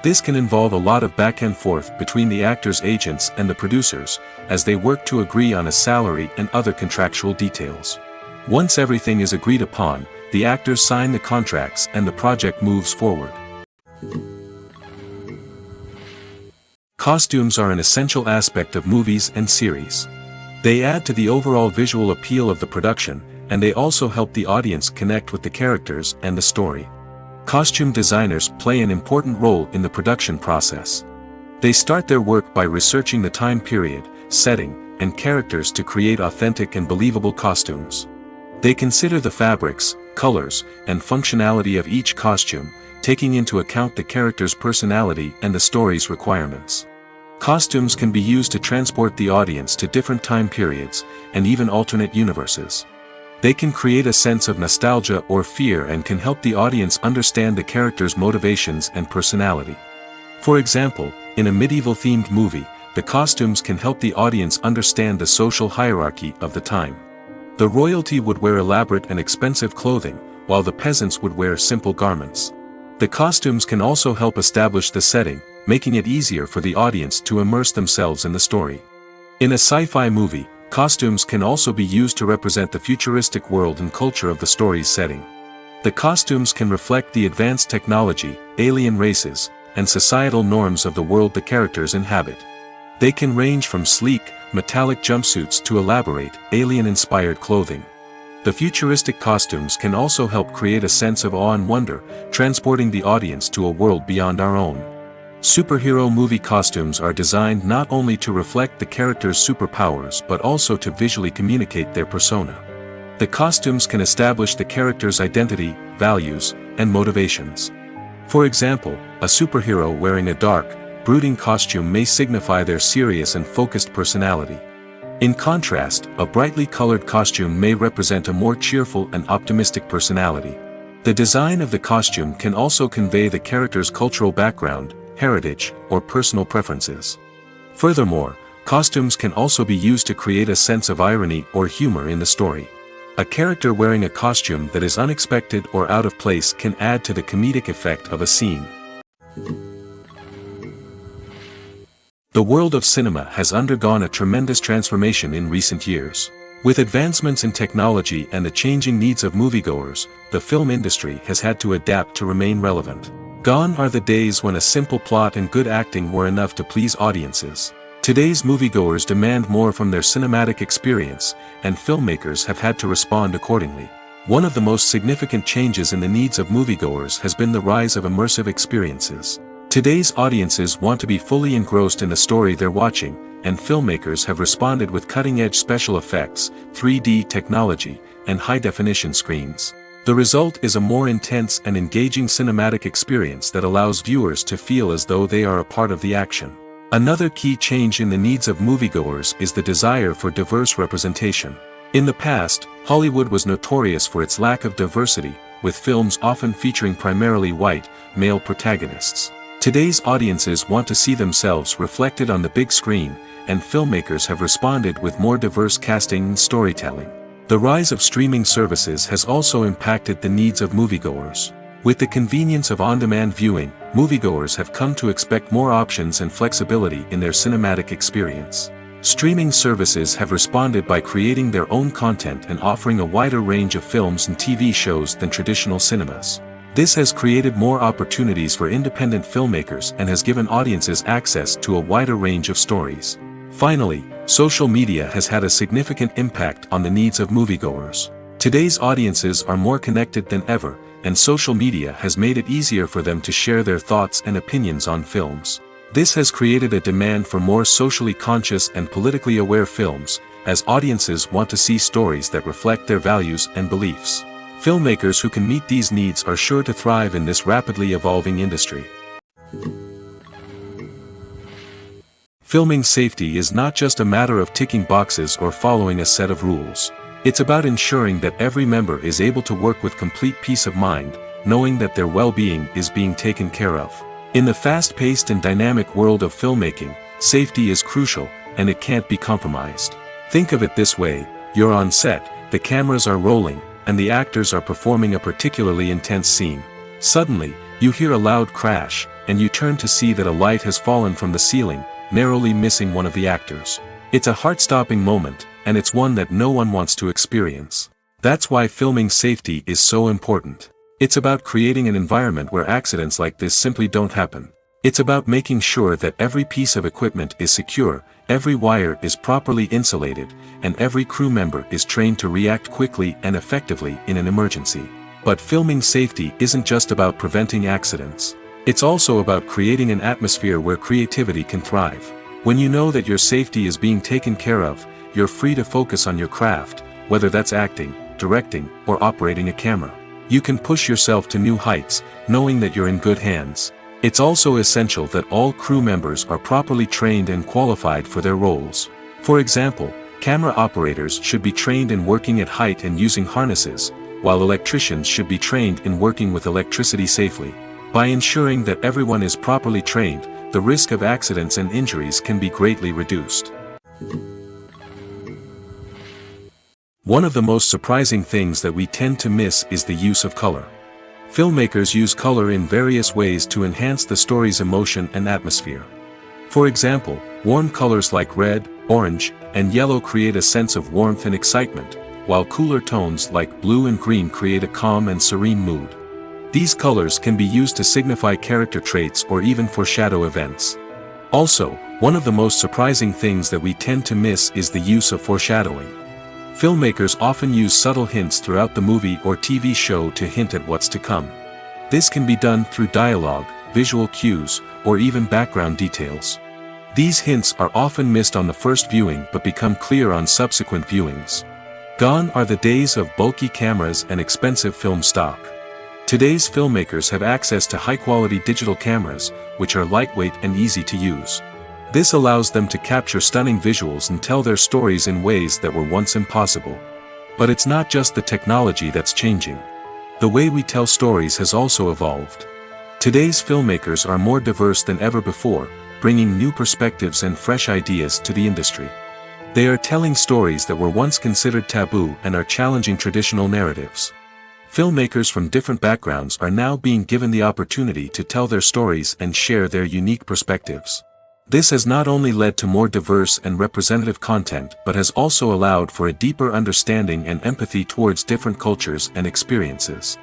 This can involve a lot of back and forth between the actors' agents and the producers, as they work to agree on a salary and other contractual details. Once everything is agreed upon, the actors sign the contracts and the project moves forward. Costumes are an essential aspect of movies and series. They add to the overall visual appeal of the production, and they also help the audience connect with the characters and the story. Costume designers play an important role in the production process. They start their work by researching the time period, setting, and characters to create authentic and believable costumes. They consider the fabrics, colors, and functionality of each costume, taking into account the character's personality and the story's requirements. Costumes can be used to transport the audience to different time periods, and even alternate universes. They can create a sense of nostalgia or fear and can help the audience understand the character's motivations and personality. For example, in a medieval-themed movie, the costumes can help the audience understand the social hierarchy of the time. The royalty would wear elaborate and expensive clothing, while the peasants would wear simple garments. The costumes can also help establish the setting, making it easier for the audience to immerse themselves in the story. In a sci-fi movie, costumes can also be used to represent the futuristic world and culture of the story's setting. The costumes can reflect the advanced technology, alien races, and societal norms of the world the characters inhabit. They can range from sleek, metallic jumpsuits to elaborate, alien-inspired clothing. The futuristic costumes can also help create a sense of awe and wonder, transporting the audience to a world beyond our own. Superhero movie costumes are designed not only to reflect the character's superpowers but also to visually communicate their persona. The costumes can establish the character's identity, values, and motivations. For example, a superhero wearing a dark, brooding costume may signify their serious and focused personality. In contrast, a brightly colored costume may represent a more cheerful and optimistic personality. The design of the costume can also convey the character's cultural background, heritage, or personal preferences. Furthermore, costumes can also be used to create a sense of irony or humor in the story. A character wearing a costume that is unexpected or out of place can add to the comedic effect of a scene. The world of cinema has undergone a tremendous transformation in recent years. With advancements in technology and the changing needs of moviegoers, the film industry has had to adapt to remain relevant. Gone are the days when a simple plot and good acting were enough to please audiences. Today's moviegoers demand more from their cinematic experience, and filmmakers have had to respond accordingly. One of the most significant changes in the needs of moviegoers has been the rise of immersive experiences. Today's audiences want to be fully engrossed in the story they're watching, and filmmakers have responded with cutting-edge special effects, 3D technology, and high-definition screens. The result is a more intense and engaging cinematic experience that allows viewers to feel as though they are a part of the action. Another key change in the needs of moviegoers is the desire for diverse representation. In the past, Hollywood was notorious for its lack of diversity, with films often featuring primarily white, male protagonists. Today's audiences want to see themselves reflected on the big screen, and filmmakers have responded with more diverse casting and storytelling. The rise of streaming services has also impacted the needs of moviegoers. With the convenience of on-demand viewing, moviegoers have come to expect more options and flexibility in their cinematic experience. Streaming services have responded by creating their own content and offering a wider range of films and TV shows than traditional cinemas. This has created more opportunities for independent filmmakers and has given audiences access to a wider range of stories. Finally, social media has had a significant impact on the needs of moviegoers. Today's audiences are more connected than ever, and social media has made it easier for them to share their thoughts and opinions on films. This has created a demand for more socially conscious and politically aware films, as audiences want to see stories that reflect their values and beliefs. Filmmakers who can meet these needs are sure to thrive in this rapidly evolving industry. Filming safety is not just a matter of ticking boxes or following a set of rules. It's about ensuring that every member is able to work with complete peace of mind, knowing that their well-being is being taken care of. In the fast-paced and dynamic world of filmmaking, safety is crucial, and it can't be compromised. Think of it this way: you're on set, the cameras are rolling, and the actors are performing a particularly intense scene. Suddenly, you hear a loud crash, and you turn to see that a light has fallen from the ceiling, narrowly missing one of the actors. It's a heart-stopping moment, and it's one that no one wants to experience. That's why filming safety is so important. It's about creating an environment where accidents like this simply don't happen. It's about making sure that every piece of equipment is secure, every wire is properly insulated, and every crew member is trained to react quickly and effectively in an emergency. But filming safety isn't just about preventing accidents. It's also about creating an atmosphere where creativity can thrive. When you know that your safety is being taken care of, you're free to focus on your craft, whether that's acting, directing, or operating a camera. You can push yourself to new heights, knowing that you're in good hands. It's also essential that all crew members are properly trained and qualified for their roles. For example, camera operators should be trained in working at height and using harnesses, while electricians should be trained in working with electricity safely. By ensuring that everyone is properly trained, the risk of accidents and injuries can be greatly reduced. One of the most surprising things that we tend to miss is the use of color. Filmmakers use color in various ways to enhance the story's emotion and atmosphere. For example, warm colors like red, orange, and yellow create a sense of warmth and excitement, while cooler tones like blue and green create a calm and serene mood. These colors can be used to signify character traits or even foreshadow events. Also, one of the most surprising things that we tend to miss is the use of foreshadowing. Filmmakers often use subtle hints throughout the movie or TV show to hint at what's to come. This can be done through dialogue, visual cues, or even background details. These hints are often missed on the first viewing but become clear on subsequent viewings. Gone are the days of bulky cameras and expensive film stock. Today's filmmakers have access to high-quality digital cameras, which are lightweight and easy to use. This allows them to capture stunning visuals and tell their stories in ways that were once impossible. But it's not just the technology that's changing. The way we tell stories has also evolved. Today's filmmakers are more diverse than ever before, bringing new perspectives and fresh ideas to the industry. They are telling stories that were once considered taboo and are challenging traditional narratives. Filmmakers from different backgrounds are now being given the opportunity to tell their stories and share their unique perspectives. This has not only led to more diverse and representative content but has also allowed for a deeper understanding and empathy towards different cultures and experiences.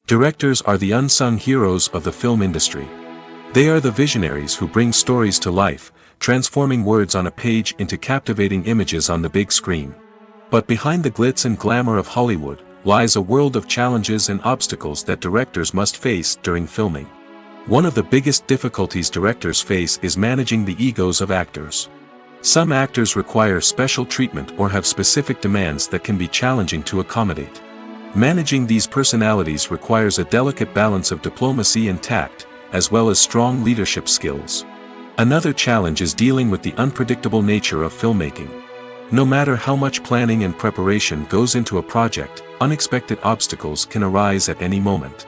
Directors are the unsung heroes of the film industry. They are the visionaries who bring stories to life, transforming words on a page into captivating images on the big screen. But behind the glitz and glamour of Hollywood lies a world of challenges and obstacles that directors must face during filming. One of the biggest difficulties directors face is managing the egos of actors. Some actors require special treatment or have specific demands that can be challenging to accommodate. Managing these personalities requires a delicate balance of diplomacy and tact, as well as strong leadership skills. Another challenge is dealing with the unpredictable nature of filmmaking. No matter how much planning and preparation goes into a project, unexpected obstacles can arise at any moment.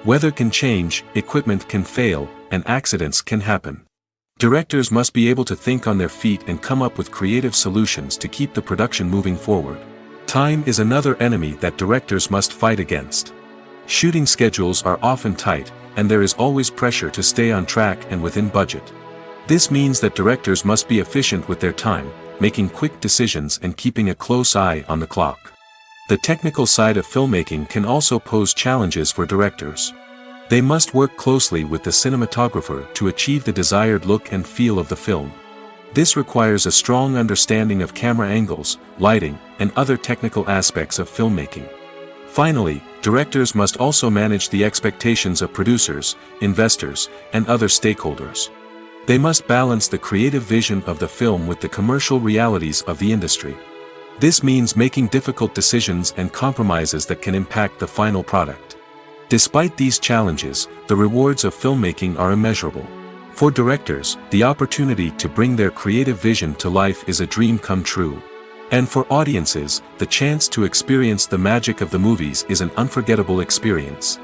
Weather can change, equipment can fail, and accidents can happen. Directors must be able to think on their feet and come up with creative solutions to keep the production moving forward. Time is another enemy that directors must fight against. Shooting schedules are often tight, and there is always pressure to stay on track and within budget. This means that directors must be efficient with their time, making quick decisions and keeping a close eye on the clock. The technical side of filmmaking can also pose challenges for directors. They must work closely with the cinematographer to achieve the desired look and feel of the film. This requires a strong understanding of camera angles, lighting, and other technical aspects of filmmaking. Finally, directors must also manage the expectations of producers, investors, and other stakeholders. They must balance the creative vision of the film with the commercial realities of the industry. This means making difficult decisions and compromises that can impact the final product. Despite these challenges, the rewards of filmmaking are immeasurable. For directors, the opportunity to bring their creative vision to life is a dream come true. And for audiences, the chance to experience the magic of the movies is an unforgettable experience.